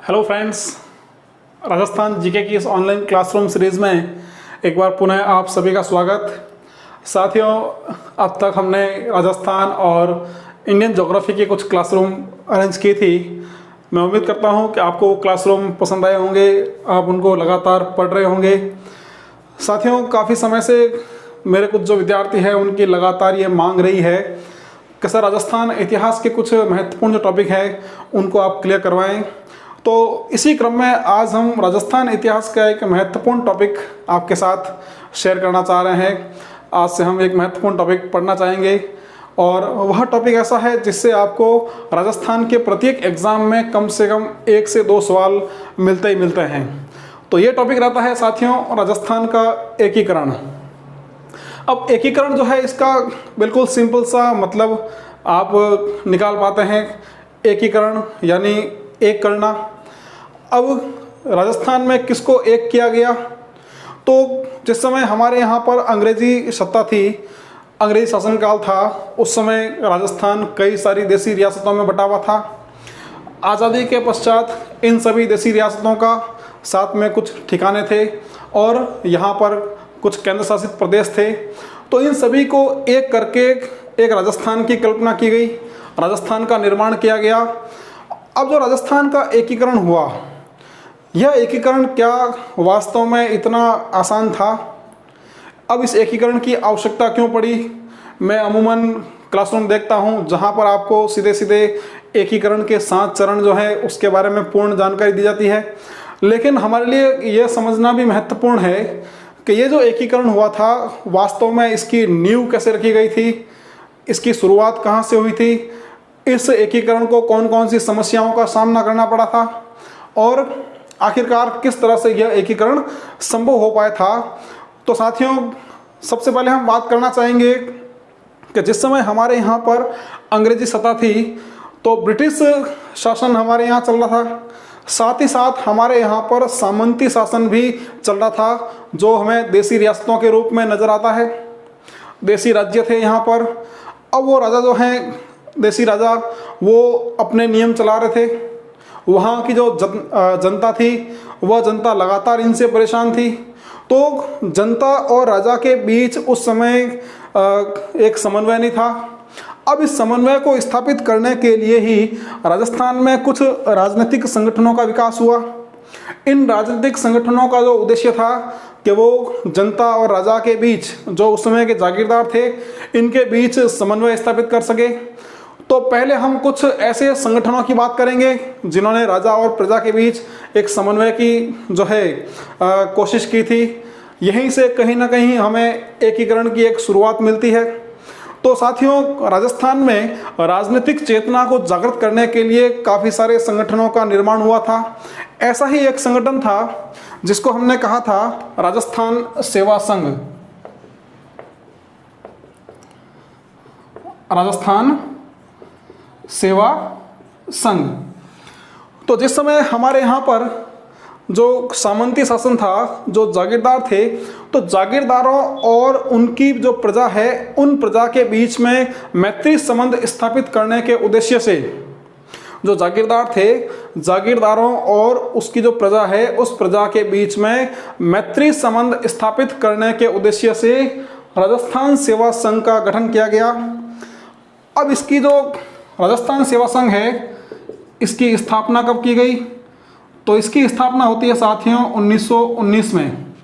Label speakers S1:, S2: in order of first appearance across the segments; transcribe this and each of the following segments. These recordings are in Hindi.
S1: हेलो फ्रेंड्स, राजस्थान जीके की इस ऑनलाइन क्लासरूम सीरीज़ में एक बार पुनः आप सभी का स्वागत। साथियों, अब तक हमने राजस्थान और इंडियन ज्योग्राफी की कुछ क्लासरूम अरेंज की थी। मैं उम्मीद करता हूं कि आपको वो क्लासरूम पसंद आए होंगे, आप उनको लगातार पढ़ रहे होंगे। साथियों, काफ़ी समय से मेरे कुछ जो विद्यार्थी हैं उनकी लगातार ये मांग रही है कि सर राजस्थान इतिहास के कुछ महत्वपूर्ण जो टॉपिक है उनको आप क्लियर करवाएं। तो इसी क्रम में आज हम राजस्थान इतिहास का एक महत्वपूर्ण टॉपिक आपके साथ शेयर करना चाह रहे हैं। आज से हम एक महत्वपूर्ण टॉपिक पढ़ना चाहेंगे और वह टॉपिक ऐसा है जिससे आपको राजस्थान के प्रत्येक एग्ज़ाम में कम से कम 1 से 2 सवाल मिलते ही मिलते हैं। तो ये टॉपिक रहता है साथियों, राजस्थान का एकीकरण। अब एकीकरण जो है इसका बिल्कुल सिंपल सा मतलब आप निकाल पाते हैं। एकीकरण यानी एक करना। अब राजस्थान में किसको एक किया गया? तो जिस समय हमारे यहाँ पर अंग्रेजी सत्ता थी, अंग्रेजी शासनकाल था, उस समय राजस्थान कई सारी देसी रियासतों में बटा हुआ था। आज़ादी के पश्चात इन सभी देसी रियासतों का साथ में कुछ ठिकाने थे और यहाँ पर कुछ केंद्र शासित प्रदेश थे। तो इन सभी को एक करके एक राजस्थान की कल्पना की गई, राजस्थान का निर्माण किया गया। अब जो राजस्थान का एकीकरण हुआ, यह एकीकरण क्या वास्तव में इतना आसान था? अब इस एकीकरण की आवश्यकता क्यों पड़ी? मैं अमूमन क्लासरूम देखता हूं जहां पर आपको सीधे सीधे एकीकरण के 7 चरण जो है उसके बारे में पूर्ण जानकारी दी जाती है। लेकिन हमारे लिए यह समझना भी महत्वपूर्ण है कि ये जो एकीकरण हुआ था वास्तव में इसकी नींव कैसे रखी गई थी, इसकी शुरुआत कहाँ से हुई थी, इस एकीकरण को कौन कौन सी समस्याओं का सामना करना पड़ा था और आखिरकार किस तरह से यह एकीकरण संभव हो पाया था। तो साथियों, सबसे पहले हम बात करना चाहेंगे कि जिस समय हमारे यहाँ पर अंग्रेजी सत्ता थी तो ब्रिटिश शासन हमारे यहाँ चल रहा था, साथ ही साथ हमारे यहाँ पर सामंती शासन भी चल रहा था जो हमें देसी रियासतों के रूप में नज़र आता है। देसी राज्य थे यहाँ पर। अब वो राजा जो हैं, देसी राजा, वो अपने नियम चला रहे थे। वहाँ की जो जनता थी वह जनता लगातार इनसे परेशान थी। तो जनता और राजा के बीच उस समय एक समन्वय नहीं था। अब इस समन्वय को स्थापित करने के लिए ही राजस्थान में कुछ राजनीतिक संगठनों का विकास हुआ। इन राजनीतिक संगठनों का जो उद्देश्य था कि वो जनता और राजा के बीच, जो उस समय के जागीरदार थे, इनके बीच समन्वय स्थापित कर सके। तो पहले हम कुछ ऐसे संगठनों की बात करेंगे जिन्होंने राजा और प्रजा के बीच एक समन्वय की जो है कोशिश की थी। यहीं से कहीं ना कहीं हमें एकीकरण की एक शुरुआत मिलती है। तो साथियों, राजस्थान में राजनीतिक चेतना को जागृत करने के लिए काफ़ी सारे संगठनों का निर्माण हुआ था। ऐसा ही एक संगठन था जिसको हमने कहा था राजस्थान सेवा संघ। राजस्थान सेवा संघ। तो जिस समय हमारे यहाँ पर जो सामंती शासन था, जो जागीरदार थे, तो जागीरदारों और उनकी जो प्रजा है, उन प्रजा के बीच में मैत्री संबंध स्थापित करने के उद्देश्य से, जो जागीरदार थे, जागीरदारों और उसकी जो प्रजा है, उस प्रजा के बीच में मैत्री संबंध स्थापित करने के उद्देश्य से राजस्थान सेवा संघ का गठन किया गया। अब इसकी जो राजस्थान सेवा संघ है, इसकी स्थापना कब की गई? तो इसकी स्थापना होती है साथियों 1919 में।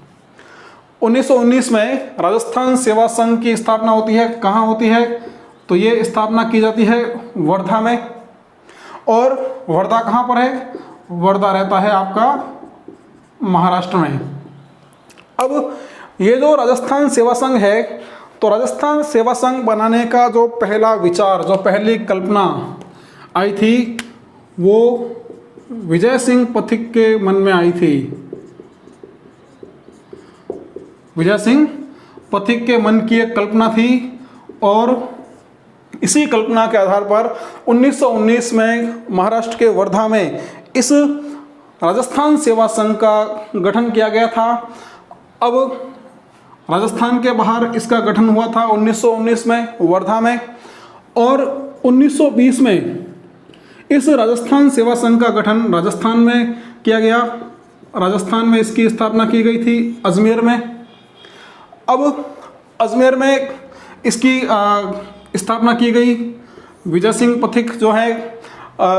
S1: 1919 में राजस्थान सेवा संघ की स्थापना होती है। कहाँ होती है? तो ये स्थापना की जाती है वर्धा में। और वर्धा कहाँ पर है? वर्धा रहता है आपका महाराष्ट्र में। अब ये जो राजस्थान सेवा संघ है, तो राजस्थान सेवा संघ बनाने का जो पहला विचार, जो पहली कल्पना आई थी, वो विजय सिंह पथिक के मन में आई थी। विजय सिंह पथिक के मन की एक कल्पना थी और इसी कल्पना के आधार पर 1919 में महाराष्ट्र के वर्धा में इस राजस्थान सेवा संघ का गठन किया गया था। अब राजस्थान के बाहर इसका गठन हुआ था 1919 में वर्धा में, और 1920 में इस राजस्थान सेवा संघ का गठन राजस्थान में किया गया। राजस्थान में इसकी स्थापना की गई थी अजमेर में। अब अजमेर में इसकी स्थापना की गई। विजय सिंह पथिक जो है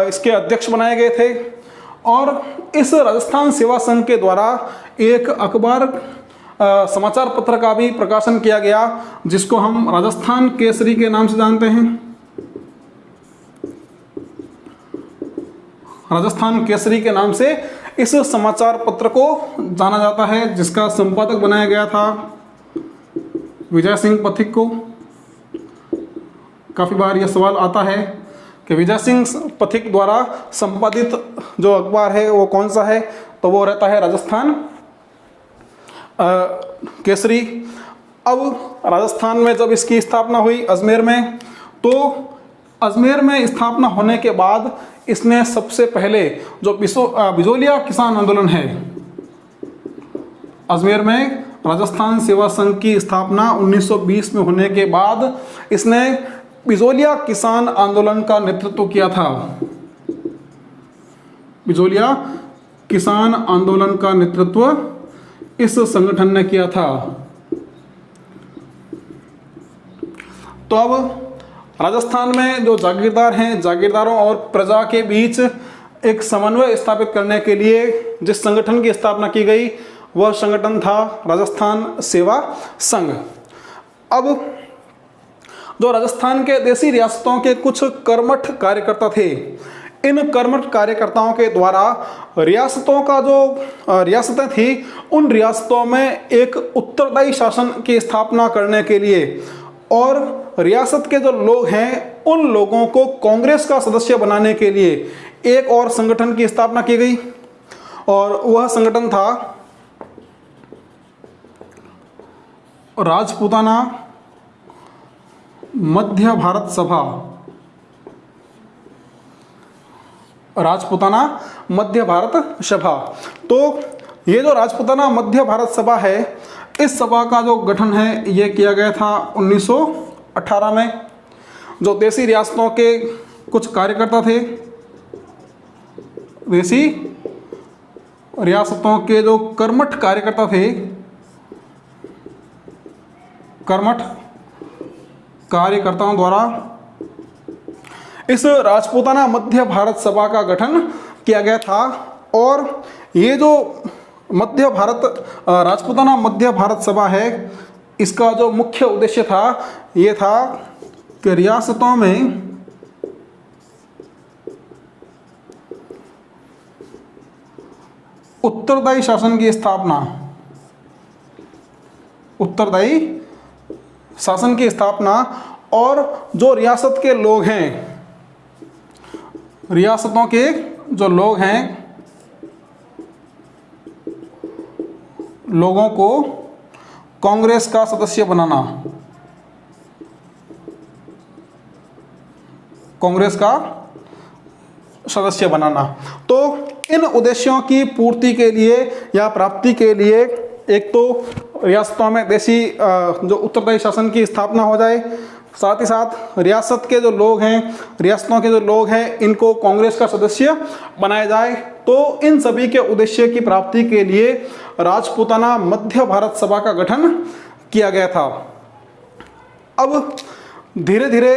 S1: इसके अध्यक्ष बनाए गए थे और इस राजस्थान सेवा संघ के द्वारा एक अखबार समाचार पत्र का भी प्रकाशन किया गया जिसको हम राजस्थान केसरी के नाम से जानते हैं। राजस्थान केसरी के नाम से इस समाचार पत्र को जाना जाता है जिसका संपादक बनाया गया था विजय सिंह पथिक को। काफ़ी बार यह सवाल आता है कि विजय सिंह पथिक द्वारा संपादित जो अखबार है वो कौन सा है, तो वो रहता है राजस्थान केसरी। अब राजस्थान में जब इसकी स्थापना हुई अजमेर में, तो अजमेर में स्थापना होने के बाद इसने सबसे पहले जो बिजोलिया किसान आंदोलन है, अजमेर में राजस्थान सेवा संघ की स्थापना 1920 में होने के बाद इसने बिजोलिया किसान आंदोलन का नेतृत्व किया था। बिजोलिया किसान आंदोलन का नेतृत्व इस संगठन ने किया था। तो अब राजस्थान में जो जागीरदार हैं, जागीरदारों और प्रजा के बीच एक समन्वय स्थापित करने के लिए जिस संगठन की स्थापना की गई वह संगठन था राजस्थान सेवा संघ। अब जो राजस्थान के देसी रियासतों के कुछ कर्मठ कार्यकर्ता थे, इन कर्मठ कार्यकर्ताओं के द्वारा रियासतों का जो रियासतें थी उन रियासतों में एक उत्तरदायी शासन की स्थापना करने के लिए और रियासत के जो लोग हैं उन लोगों को कांग्रेस का सदस्य बनाने के लिए एक और संगठन की स्थापना की गई और वह संगठन था राजपूताना मध्य भारत सभा। राजपूताना मध्य भारत सभा। तो ये जो राजपूताना मध्य भारत सभा है, इस सभा का जो गठन है ये किया गया था 1918 में। जो देसी रियासतों के कुछ कार्यकर्ता थे, देसी रियासतों के जो कर्मठ कार्यकर्ता थे, कर्मठ कार्यकर्ताओं द्वारा इस राजपूताना मध्य भारत सभा का गठन किया गया था। और ये जो मध्य भारत राजपूताना मध्य भारत सभा है, इसका जो मुख्य उद्देश्य था ये था कि रियासतों में उत्तरदायी शासन की स्थापना, उत्तरदायी शासन की स्थापना और जो रियासत के लोग हैं, रियासतों के जो लोग हैं, लोगों को कांग्रेस का सदस्य बनाना, कांग्रेस का सदस्य बनाना। तो इन उद्देश्यों की पूर्ति के लिए या प्राप्ति के लिए एक तो रियासतों में देसी जो उत्तरदायी शासन की स्थापना हो जाए, साथ ही साथ रियासत के जो लोग हैं, रियासतों के जो लोग हैं, इनको कांग्रेस का सदस्य बनाया जाए। तो इन सभी के उद्देश्य की प्राप्ति के लिए राजपूताना मध्य भारत सभा का गठन किया गया था। अब धीरे धीरे,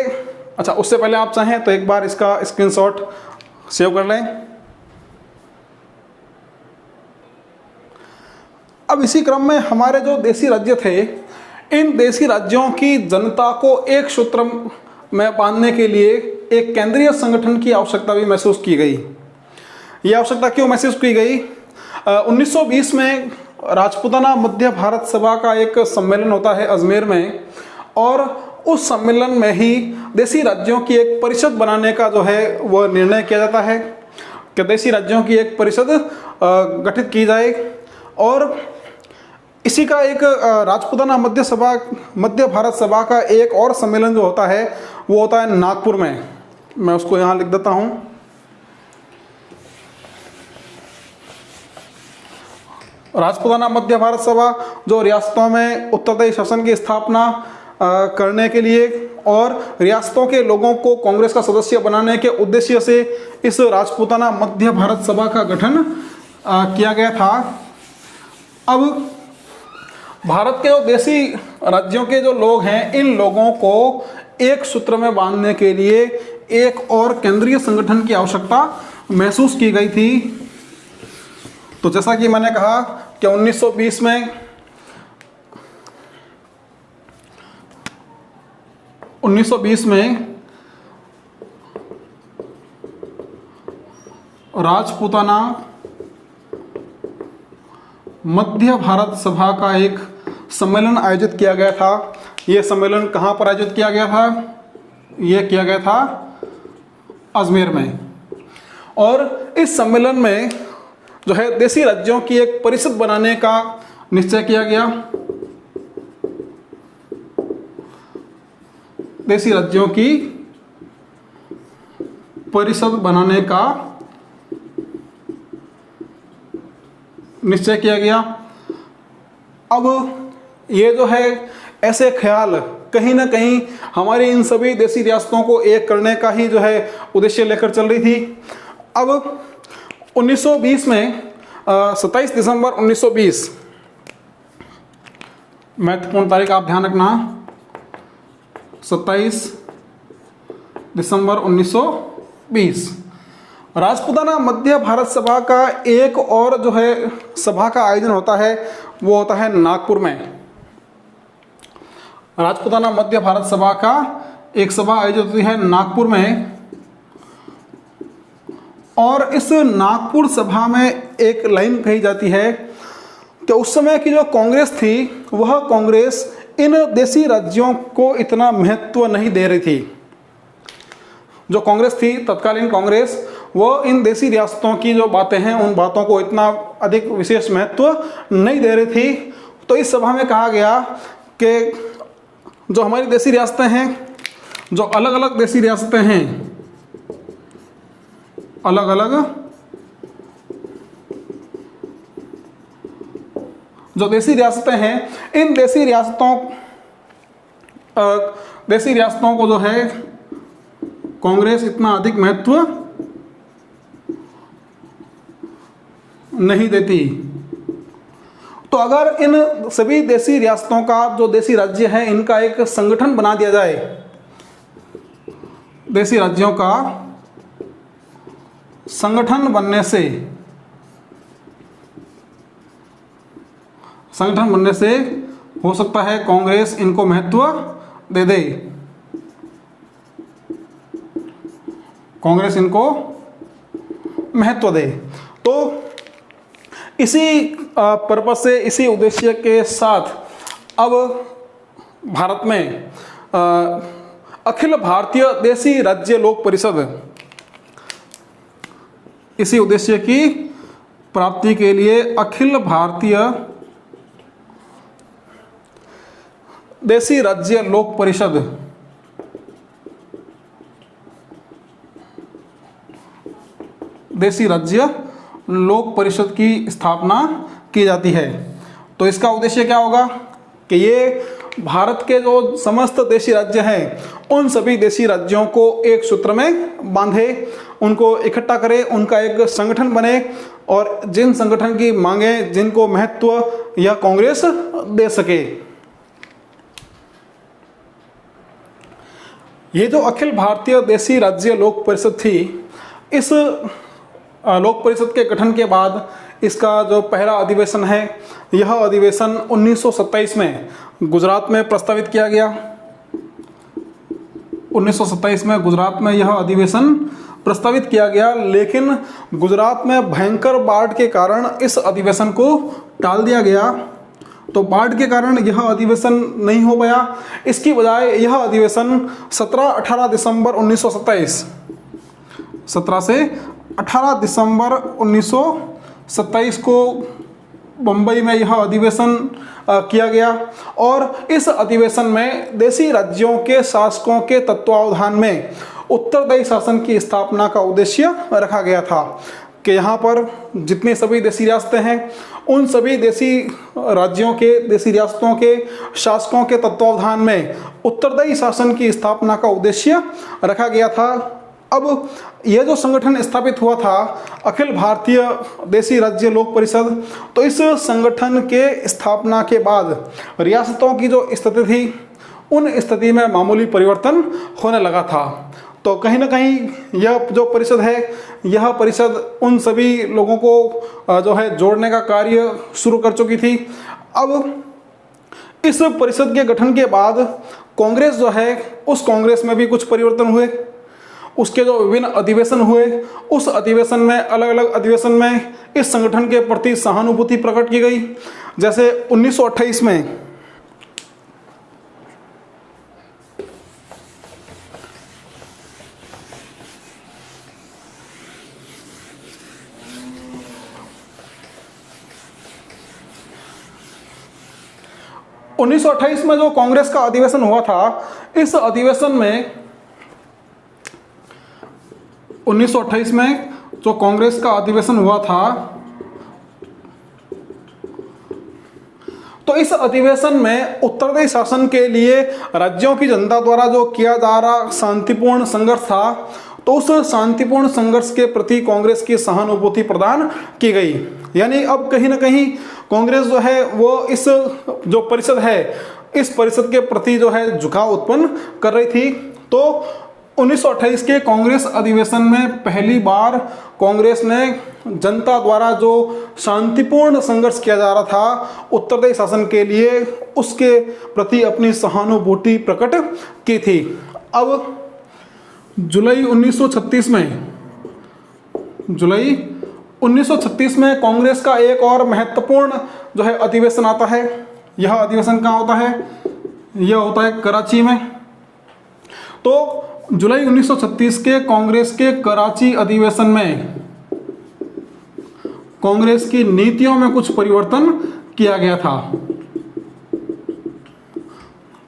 S1: अच्छा उससे पहले आप चाहें तो एक बार इसका स्क्रीनशॉट सेव कर लें। अब इसी क्रम में हमारे जो देसी राज्य थे, इन देसी राज्यों की जनता को एक सूत्र में बांधने के लिए एक केंद्रीय संगठन की आवश्यकता भी महसूस की गई। यह आवश्यकता क्यों महसूस की गई? 1920 में राजपूताना मध्य भारत सभा का एक सम्मेलन होता है अजमेर में, और उस सम्मेलन में ही देसी राज्यों की एक परिषद बनाने का जो है वह निर्णय किया जाता है कि देसी राज्यों की एक परिषद गठित की जाए। और इसी का एक राजपूताना मध्य भारत सभा का एक और सम्मेलन जो होता है वो होता है नागपुर में। मैं उसको यहाँ लिख देता हूँ। राजपूताना मध्य भारत सभा जो रियासतों में उत्तरदायी शासन की स्थापना करने के लिए और रियासतों के लोगों को कांग्रेस का सदस्य बनाने के उद्देश्य से इस राजपूताना मध्य भारत सभा का गठन किया गया था। अब भारत के जो देशी राज्यों के जो लोग हैं, इन लोगों को एक सूत्र में बांधने के लिए एक और केंद्रीय संगठन की आवश्यकता महसूस की गई थी। तो जैसा कि मैंने कहा कि 1920 में राजपूताना मध्य भारत सभा का एक सम्मेलन आयोजित किया गया था। यह सम्मेलन कहाँ पर आयोजित किया गया था? यह किया गया था अजमेर में। और इस सम्मेलन में जो है देशी राज्यों की एक परिषद बनाने का निश्चय किया गया। देशी राज्यों की परिषद बनाने का निश्चय किया गया। अब ये जो है ऐसे ख्याल कहीं ना कहीं हमारी इन सभी देशी रियासतों को एक करने का ही जो है उद्देश्य लेकर चल रही थी। अब 1920 में 27 दिसंबर 1920, महत्वपूर्ण तारीख आप ध्यान रखना, 27 दिसंबर 1920 राजपूताना मध्य भारत सभा का एक और जो है सभा का आयोजन होता है, वो होता है नागपुर में। राजपूताना मध्य भारत सभा का एक सभा आयोजित होती है नागपुर में। और इस नागपुर सभा में एक लाइन कही जाती है कि उस समय की जो कांग्रेस थी, वह कांग्रेस इन देशी राज्यों को इतना महत्व नहीं दे रही थी। जो कांग्रेस थी, तत्कालीन कांग्रेस, वो इन देशी रियासतों की जो बातें हैं, उन बातों को इतना अधिक विशेष महत्व नहीं दे रही थी। तो इस सभा में कहा गया कि जो हमारी देशी रियासतें हैं, जो अलग अलग देशी रियासतें हैं, अलग अलग जो देशी रियासतें हैं, इन देशी रियासतों को जो है कांग्रेस इतना अधिक महत्व नहीं देती। तो अगर इन सभी देशी रियासतों का, जो देशी राज्य है, इनका एक संगठन बना दिया जाए, देशी राज्यों का संगठन बनने से हो सकता है कांग्रेस इनको महत्व दे दे, कांग्रेस इनको महत्व दे। तो इसी पर्पस से, इसी उद्देश्य के साथ अब भारत में अखिल भारतीय देशी राज्य लोक परिषद, इसी उद्देश्य की प्राप्ति के लिए अखिल भारतीय देशी राज्य लोक परिषद, देशी राज्य लोक परिषद की स्थापना की जाती है। तो इसका उद्देश्य क्या होगा कि ये भारत के जो समस्त देशी राज्य हैं, उन सभी देशी राज्यों को एक सूत्र में बांधे, उनको इकट्ठा करे, उनका एक संगठन बने, और जिन संगठन की मांगे, जिनको महत्व यह कांग्रेस दे सके। ये जो अखिल भारतीय देशी राज्य लोक परिषद थी, इस लोक परिषद के गठन के बाद इसका जो पहला अधिवेशन है, यह अधिवेशन 1927 में गुजरात में प्रस्तावित किया गया। 1927 में गुजरात में यह अधिवेशन प्रस्तावित किया गया, लेकिन गुजरात में भयंकर बाढ़ के कारण इस अधिवेशन को टाल दिया गया। तो बाढ़ के कारण यह अधिवेशन नहीं हो पाया। इसकी बजाय यह अधिवेशन 17-18 दिसंबर 1927, 17 से 18 दिसंबर 1927 को बम्बई में यह अधिवेशन किया गया। और इस अधिवेशन में देशी राज्यों के शासकों के तत्वावधान में उत्तरदायी शासन की स्थापना का उद्देश्य रखा गया था। कि यहाँ पर जितने सभी देसी रियासतें हैं उन सभी देसी राज्यों के, देसी रियासतों के शासकों के तत्वावधान में उत्तरदायी शासन की स्थापना का उद्देश्य रखा गया था। अब यह जो संगठन स्थापित हुआ था, अखिल भारतीय देसी राज्य लोक परिषद, तो इस संगठन के स्थापना के बाद रियासतों की जो स्थिति थी उन स्थिति में मामूली परिवर्तन होने लगा था। तो कहीं ना कहीं यह जो परिषद है, यह परिषद उन सभी लोगों को जो है जोड़ने का कार्य शुरू कर चुकी थी। अब इस परिषद के गठन के बाद कांग्रेस जो है, उस कांग्रेस में भी कुछ परिवर्तन हुए। उसके जो विभिन्न अधिवेशन हुए, उस अधिवेशन में, अलग अलग अधिवेशन में इस संगठन के प्रति सहानुभूति प्रकट की गई। जैसे 1928 में में जो कांग्रेस का अधिवेशन हुआ था, इस अधिवेशन में 1928 में जो कांग्रेस का अधिवेशन हुआ था, तो इस अधिवेशन में उत्तरदायी शासन के लिए राज्यों की जनता द्वारा जो किया जा रहा शांतिपूर्ण संघर्ष था, तो उस शांतिपूर्ण संघर्ष के प्रति कांग्रेस की सहानुभूति प्रदान की गई। यानी अब कहीं ना कहीं कांग्रेस जो है वो इस जो परिषद है, इस परिषद के प्रति जो है झुकाव उत्पन्न कर रही थी। तो 1928 के कांग्रेस अधिवेशन में पहली बार कांग्रेस ने जनता द्वारा जो शांतिपूर्ण संघर्ष किया जा रहा था उत्तरदायी शासन के लिए, उसके प्रति अपनी सहानुभूति प्रकट की थी। अब जुलाई 1936 में कांग्रेस का एक और महत्वपूर्ण जो है अधिवेशन आता है। यह अधिवेशन कहाँ होता है? यह होता है कराची में। तो जुलाई 1936 के कांग्रेस के कराची अधिवेशन में कांग्रेस की नीतियों में कुछ परिवर्तन किया गया था।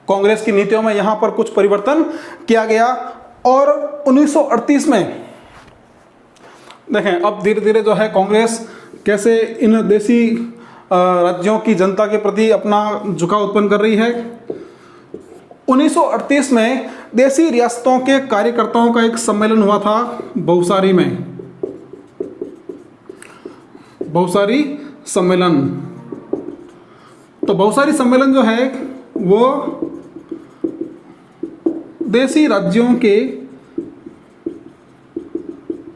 S1: कांग्रेस की नीतियों में यहां पर कुछ परिवर्तन किया गया। और 1938 में देखें, अब धीरे धीरे जो है कांग्रेस कैसे इन देसी राज्यों की जनता के प्रति अपना झुकाव उत्पन्न कर रही है। 1938 में देसी रियासतों के कार्यकर्ताओं का एक सम्मेलन हुआ था बहुसारी में। बहुसारी सम्मेलन, तो बहुसारी सम्मेलन जो है वो देसी राज्यों के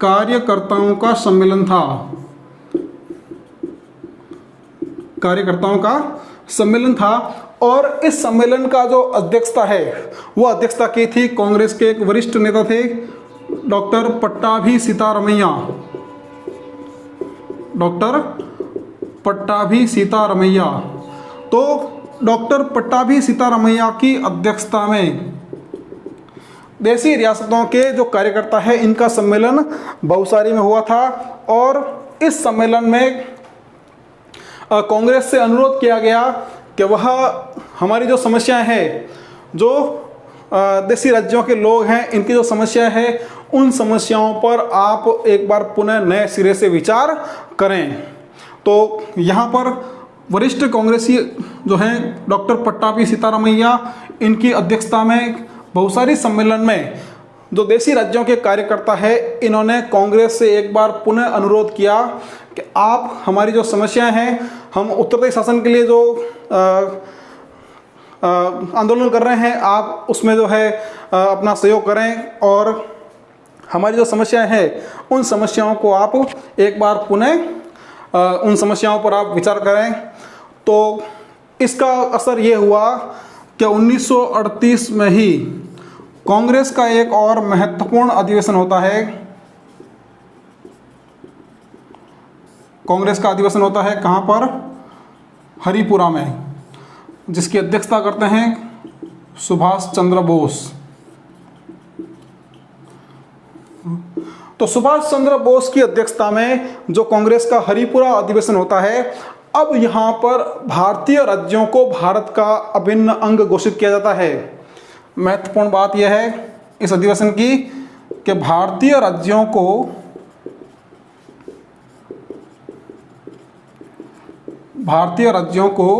S1: कार्यकर्ताओं का सम्मेलन था। कार्यकर्ताओं का सम्मेलन था और इस सम्मेलन का जो अध्यक्षता है वो अध्यक्षता की थी कांग्रेस के एक वरिष्ठ नेता थे डॉक्टर पट्टाभी सीतारमैया। डॉक्टर पट्टाभी सीतारमैया। तो डॉक्टर पट्टाभी सीतारमैया की अध्यक्षता में देसी रियासतों के जो कार्यकर्ता है इनका सम्मेलन बहुसारी में हुआ था। और इस सम्मेलन में कांग्रेस से अनुरोध किया गया कि वह हमारी जो समस्याएं हैं, जो देसी राज्यों के लोग हैं, इनकी जो समस्याएं हैं, उन समस्याओं पर आप एक बार पुनः नए सिरे से विचार करें। तो यहाँ पर वरिष्ठ कांग्रेसी जो हैं डॉक्टर पट्टाभी सीतारमैया, इनकी अध्यक्षता में बहुसारी सम्मेलन में जो देसी राज्यों के कार्यकर्ता है, इन्होंने कांग्रेस से एक बार पुनः अनुरोध किया कि आप हमारी जो समस्याएं हैं, हम उत्तरदायी शासन के लिए जो आंदोलन कर रहे हैं, आप उसमें जो है अपना सहयोग करें और हमारी जो समस्याएं हैं उन समस्याओं को आप एक बार पुनः उन समस्याओं पर आप विचार करें। तो इसका असर ये हुआ कि 1938 में ही कांग्रेस का एक और महत्वपूर्ण अधिवेशन होता है। कांग्रेस का अधिवेशन होता है कहाँ पर? हरिपुरा में, जिसकी अध्यक्षता करते हैं सुभाष चंद्र बोस। तो सुभाष चंद्र बोस की अध्यक्षता में जो कांग्रेस का हरिपुरा अधिवेशन होता है, अब यहाँ पर भारतीय राज्यों को भारत का अभिन्न अंग घोषित किया जाता है। महत्वपूर्ण बात यह है इस अधिवेशन की कि भारतीय राज्यों को भारतीय राज्यों को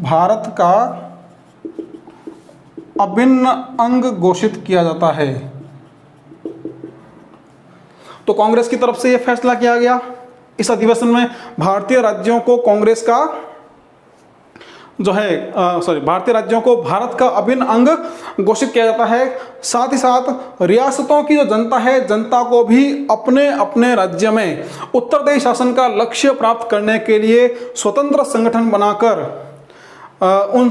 S1: भारत का अभिन्न अंग घोषित किया जाता है। तो कांग्रेस की तरफ से यह फैसला किया गया इस अधिवेशन में, भारतीय राज्यों को कांग्रेस का जो है भारतीय राज्यों को भारत का अभिन्न अंग घोषित किया जाता है। साथ ही साथ रियासतों की जो जनता है, जनता को भी अपने अपने राज्य में उत्तरदायी शासन का लक्ष्य प्राप्त करने के लिए स्वतंत्र संगठन बनाकर उन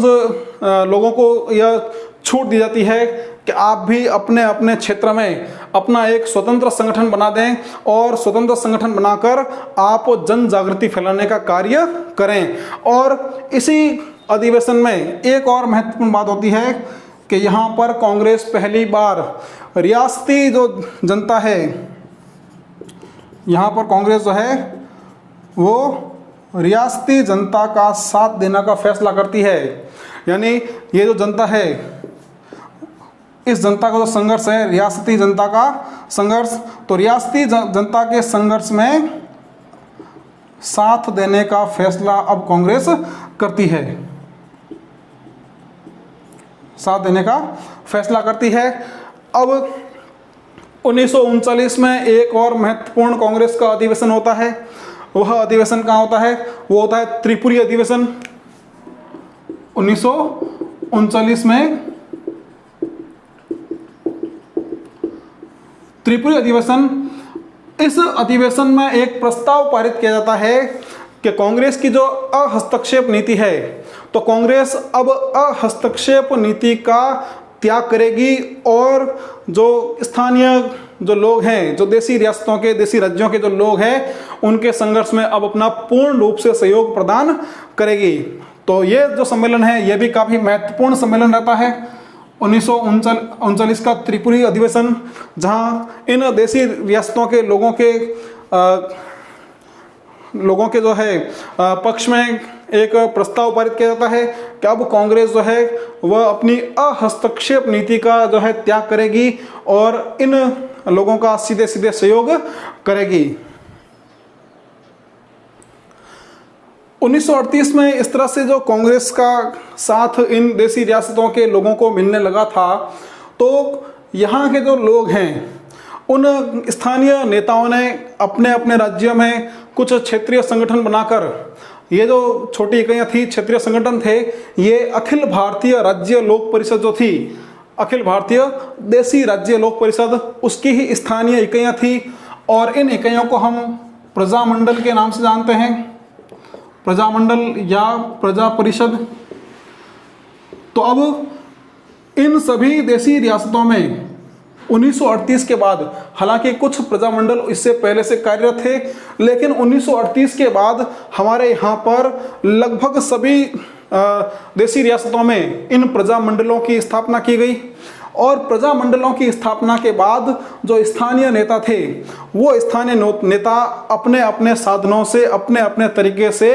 S1: लोगों को यह छूट दी जाती है कि आप भी अपने अपने क्षेत्र में अपना एक स्वतंत्र संगठन बना दें और स्वतंत्र संगठन बनाकर आप जन जागृति फैलाने का कार्य करें। और इसी अधिवेशन में एक और महत्वपूर्ण बात होती है कि यहाँ पर कांग्रेस पहली बार रियासती जो जनता है, यहाँ पर कांग्रेस जो है वो रियासती जनता का साथ देने का फैसला करती है। यानी ये जो जनता है, इस जनता का जो संघर्ष है, रियासती जनता का संघर्ष, तो रियासती जनता के संघर्ष में साथ देने का फैसला अब कांग्रेस करती है, साथ देने का फैसला करती है। अब 1939 में एक और महत्वपूर्ण कांग्रेस का अधिवेशन होता है। वह अधिवेशन कहाँ होता है? वो होता है त्रिपुरी अधिवेशन। 1939 में त्रिपुरी अधिवेशन, इस अधिवेशन में एक प्रस्ताव पारित किया जाता है कि कांग्रेस की जो अहस्तक्षेप नीति है, तो कांग्रेस अब अहस्तक्षेप नीति का त्याग करेगी और जो स्थानीय जो लोग हैं, जो देसी रियासतों के, देसी राज्यों के जो लोग हैं, उनके संघर्ष में अब अपना पूर्ण रूप से सहयोग प्रदान करेगी। तो ये जो सम्मेलन है, ये भी काफ़ी महत्वपूर्ण सम्मेलन रहता है। 1939 का त्रिपुरी अधिवेशन, जहाँ इन देसी रियासतों के लोगों के जो है पक्ष में एक प्रस्ताव पारित किया जाता है कि अब कांग्रेस जो है वह अपनी अहस्तक्षेप नीति का जो है त्याग करेगी और इन लोगों का सीधे सीधे सहयोग करेगी। 1938 में इस तरह से जो कांग्रेस का साथ इन देसी रियासतों के लोगों को मिलने लगा था, तो यहाँ के जो लोग हैं, उन स्थानीय नेताओं ने अपने अपने राज्यों में कुछ क्षेत्रीय संगठन बनाकर, ये जो छोटी इकाइयाँ थी, क्षेत्रीय संगठन थे, ये अखिल भारतीय राज्य लोक परिषद जो थी, अखिल भारतीय देसी राज्य लोक परिषद, उसकी ही स्थानीय इकाइयाँ थी। और इन इकाइयों को हम प्रजामंडल के नाम से जानते हैं, प्रजामंडल या प्रजा परिषद। तो अब इन सभी देसी रियासतों में 1938 के बाद, हालांकि कुछ प्रजामंडल इससे पहले से कार्यरत थे, लेकिन 1938 के बाद हमारे यहाँ पर लगभग सभी देसी रियासतों में इन प्रजामंडलों की स्थापना की गई। और प्रजामंडलों की स्थापना के बाद जो स्थानीय नेता थे, वो स्थानीय नेता अपने अपने साधनों से, अपने अपने तरीके से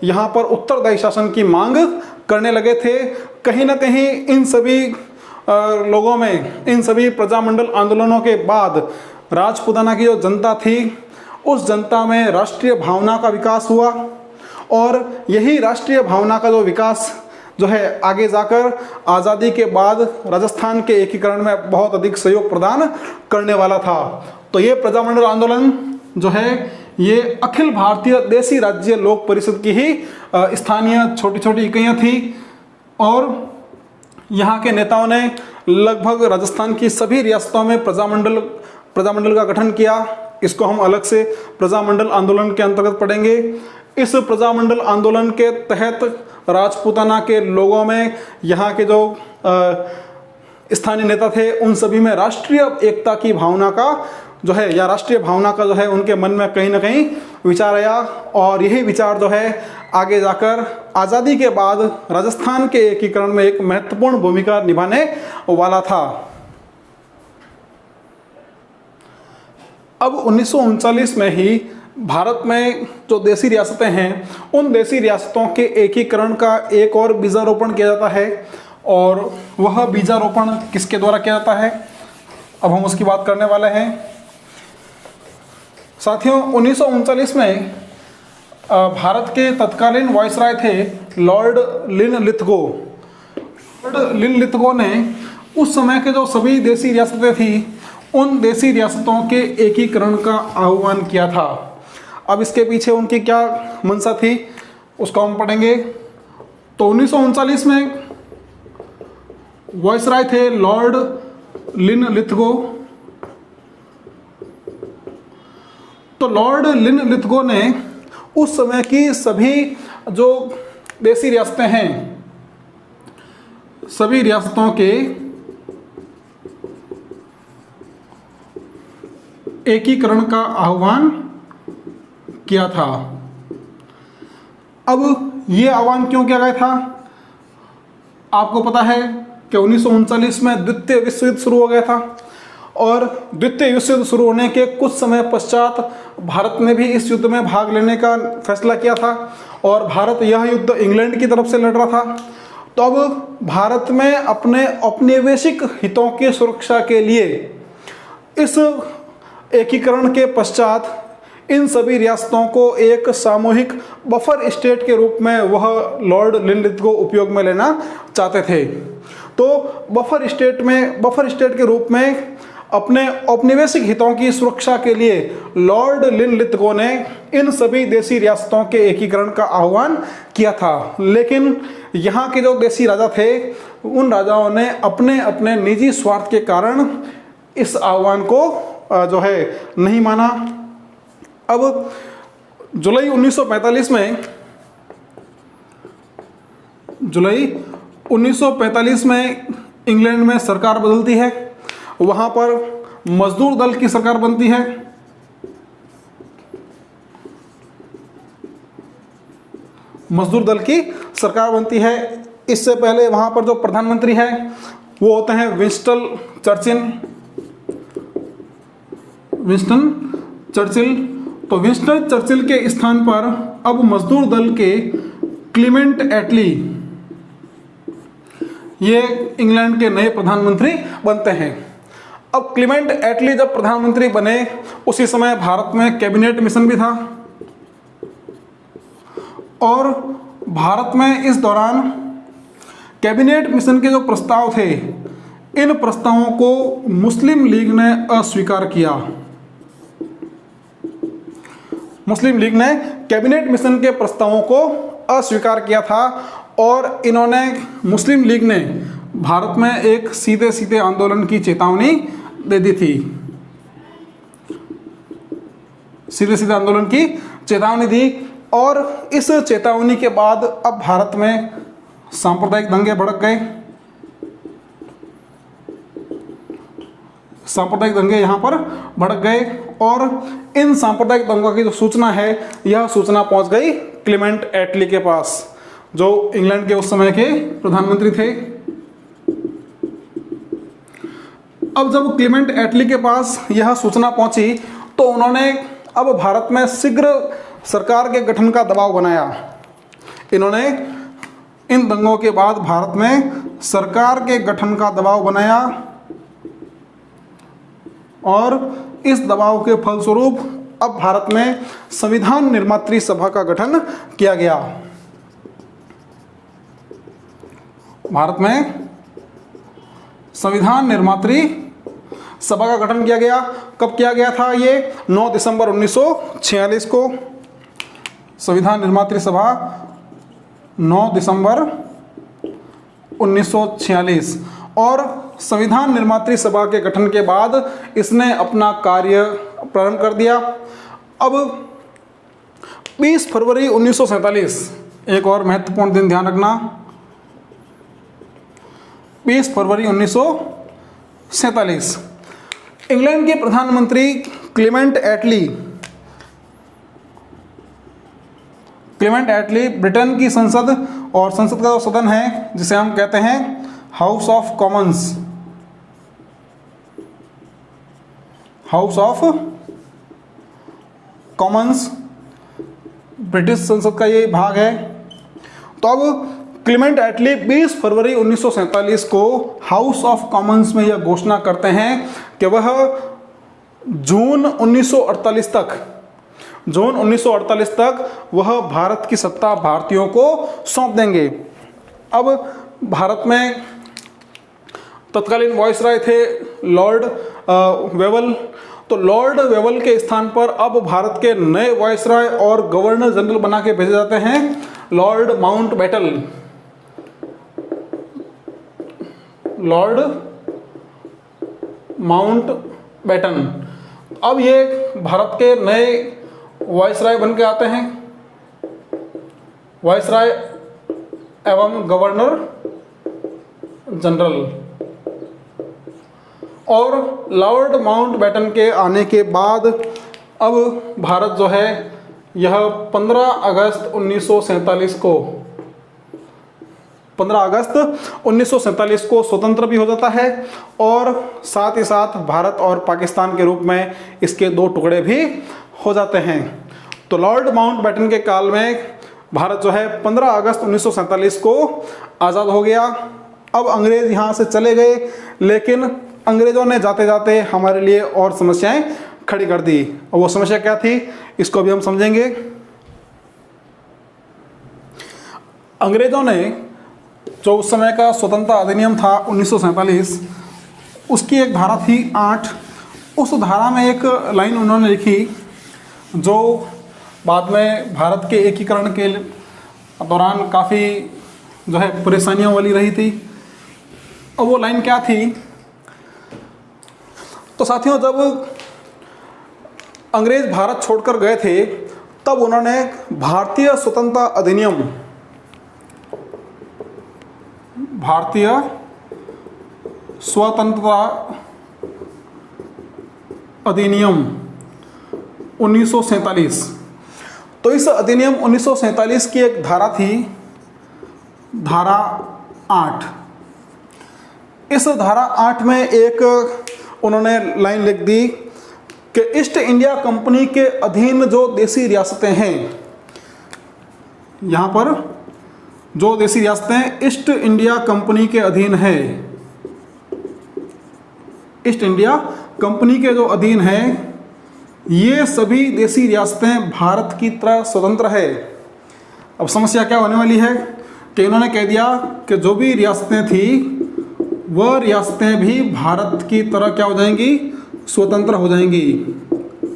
S1: यहाँ पर उत्तरदायी शासन की मांग करने लगे थे। कहीं ना कहीं इन सभी लोगों में, इन सभी प्रजामंडल आंदोलनों के बाद राजपूताना की जो जनता थी, उस जनता में राष्ट्रीय भावना का विकास हुआ। और यही राष्ट्रीय भावना का जो विकास जो है आगे जाकर आज़ादी के बाद राजस्थान के एकीकरण में बहुत अधिक सहयोग प्रदान करने वाला था। तो ये प्रजामंडल आंदोलन जो है, ये अखिल भारतीय देसी राज्य लोक परिषद की ही स्थानीय छोटी छोटी इकाइयाँ थी। और यहाँ के नेताओं ने लगभग राजस्थान की सभी रियासतों में प्रजामंडल का गठन किया। इसको हम अलग से प्रजामंडल आंदोलन के अंतर्गत पढ़ेंगे। इस प्रजामंडल आंदोलन के तहत राजपूताना के लोगों में, यहाँ के जो स्थानीय नेता थे, उन सभी में राष्ट्रीय एकता की भावना का जो है, या राष्ट्रीय भावना का जो है, उनके मन में कहीं ना कहीं विचार आया। और यही विचार जो है आगे जाकर आज़ादी के बाद राजस्थान के एकीकरण में एक महत्वपूर्ण भूमिका निभाने वाला था। अब 1939 में ही भारत में जो देसी रियासतें हैं, उन देसी रियासतों के एकीकरण का एक और बीजारोपण किया जाता है। और वह बीजारोपण किसके द्वारा किया जाता है, अब हम उसकी बात करने वाले हैं। साथियों, 1939 में भारत के तत्कालीन वायसराय थे लॉर्ड लिनलिथगो। लॉर्ड लिनलिथगो ने उस समय के जो सभी देसी रियासतें थी उन देसी रियासतों के एकीकरण का आह्वान किया था। अब इसके पीछे उनकी क्या मंशा थी उसको हम पढ़ेंगे। तो 1939 में वायसराय थे लॉर्ड लिनलिथगो। तो लॉर्ड लिनलिथगो ने उस समय की सभी जो देसी रियासतें हैं सभी रियासतों के एकीकरण का आह्वान किया था। अब ये आह्वान क्यों किया गया था? आपको पता है कि 1939 में द्वितीय विश्व युद्ध शुरू हो गया था और द्वितीय विश्व युद्ध शुरू होने के कुछ समय पश्चात भारत ने भी इस युद्ध में भाग लेने का फैसला किया था और भारत यह युद्ध इंग्लैंड की तरफ से लड़ रहा था। तो अब भारत में अपने औपनिवेशिक हितों की सुरक्षा के लिए इस एकीकरण के पश्चात इन सभी रियासतों को एक सामूहिक बफर स्टेट के रूप में वह लॉर्ड लिनलिथगो उपयोग में लेना चाहते थे। तो बफर स्टेट के रूप में अपने औपनिवेशिक हितों की सुरक्षा के लिए लॉर्ड लिनलिथगो ने इन सभी देसी रियासतों के एकीकरण का आह्वान किया था। लेकिन यहाँ के जो देसी राजा थे उन राजाओं ने अपने अपने निजी स्वार्थ के कारण इस आह्वान को जो है नहीं माना। अब जुलाई 1945 में इंग्लैंड में सरकार बदलती है। वहाँ पर मजदूर दल की सरकार बनती है। मजदूर दल की सरकार बनती है। इससे पहले वहाँ पर जो प्रधानमंत्री है वो होते हैं विंस्टन चर्चिल। तो विंस्टन चर्चिल के स्थान पर अब मजदूर दल के क्लीमेंट एटली ये इंग्लैंड के नए प्रधानमंत्री बनते हैं। अब क्लीमेंट एटली जब प्रधानमंत्री बने उसी समय भारत में कैबिनेट मिशन भी था और भारत में इस दौरान कैबिनेट मिशन के जो प्रस्ताव थे इन प्रस्तावों को मुस्लिम लीग ने अस्वीकार किया। मुस्लिम लीग ने कैबिनेट मिशन के प्रस्तावों को अस्वीकार किया था और इन्होंने मुस्लिम लीग ने भारत में एक सीधे सीधे आंदोलन की चेतावनी दे दी थी। सीधे सीधे आंदोलन की चेतावनी दी और इस चेतावनी के बाद अब भारत में सांप्रदायिक दंगे भड़क गए। सांप्रदायिक दंगे यहाँ पर भड़क गए और इन सांप्रदायिक दंगों की जो सूचना है यह सूचना पहुंच गई क्लीमेंट एटली के पास जो इंग्लैंड के उस समय के प्रधानमंत्री थे। अब जब क्लीमेंट एटली के पास यह सूचना पहुंची तो उन्होंने अब भारत में शीघ्र सरकार के गठन का दबाव बनाया। इन्होंने इन दंगों के बाद भारत में सरकार के गठन का दबाव बनाया और इस दबाव के फलस्वरूप अब भारत में संविधान निर्मात्री सभा का गठन किया गया। भारत में संविधान निर्मात्री सभा का गठन किया गया। कब किया गया था? ये 9 दिसंबर 1946 को। संविधान निर्मात्री सभा 9 दिसंबर 1946 और संविधान निर्मात्री सभा के गठन के बाद इसने अपना कार्य प्रारंभ कर दिया। अब 20 फरवरी 1947 एक और महत्वपूर्ण दिन ध्यान रखना। 20 फरवरी 1947 इंग्लैंड के प्रधानमंत्री क्लीमेंट ब्रिटेन की संसद और संसद का जो सदन है जिसे हम कहते हैं हाउस ऑफ कॉमन्स ब्रिटिश संसद का ये भाग है। तो अब क्लीमेंट एटली 20 फरवरी 1947 को हाउस ऑफ कॉमन्स में यह घोषणा करते हैं कि वह जून 1948 तक जून 1948 तक वह भारत की सत्ता भारतीयों को सौंप देंगे। अब भारत में तत्कालीन वायसराय थे लॉर्ड वेवल। तो लॉर्ड वेवल के स्थान पर अब भारत के नए वायसराय और गवर्नर जनरल बना के भेजे जाते हैं लॉर्ड माउंटबेटन। लॉर्ड माउंटबेटन अब ये भारत के नए वायसराय बन के आते हैं, वायसराय एवं गवर्नर जनरल। और लॉर्ड माउंटबेटन के आने के बाद अब भारत जो है यह 15 अगस्त 1947 को स्वतंत्र भी हो जाता है और साथ ही साथ भारत और पाकिस्तान के रूप में इसके दो टुकड़े भी हो जाते हैं। तो लॉर्ड माउंटबेटन के काल में भारत जो है 15 अगस्त 1947 को आज़ाद हो गया। अब अंग्रेज यहाँ से चले गए, लेकिन अंग्रेजों ने जाते जाते हमारे लिए और समस्याएं खड़ी कर दी। और वो समस्या क्या थी, इसको भी हम समझेंगे। अंग्रेजों ने जो उस समय का स्वतंत्रता अधिनियम था 1947, उसकी एक धारा थी 8। उस धारा में एक लाइन उन्होंने लिखी जो बाद में भारत के एकीकरण के दौरान काफ़ी जो है परेशानियों वाली रही थी। और वो लाइन क्या थी, तो साथियों जब अंग्रेज भारत छोड़कर गए थे तब उन्होंने भारतीय स्वतंत्रता अधिनियम 1947। तो इस अधिनियम 1947 की एक धारा थी, धारा 8। इस धारा 8 में एक उन्होंने लाइन लिख दी कि ईस्ट इंडिया कंपनी के अधीन जो देसी रियासतें हैं, यहाँ पर जो देसी रियासतें ईस्ट इंडिया कंपनी के अधीन है, ईस्ट इंडिया कंपनी के जो अधीन है, ये सभी देसी रियासतें भारत की तरह स्वतंत्र है। अब समस्या क्या होने वाली है कि इन्होंने कह दिया कि जो भी रियासतें थी वह रियासतें भी भारत की तरह क्या हो जाएंगी, स्वतंत्र हो जाएंगी।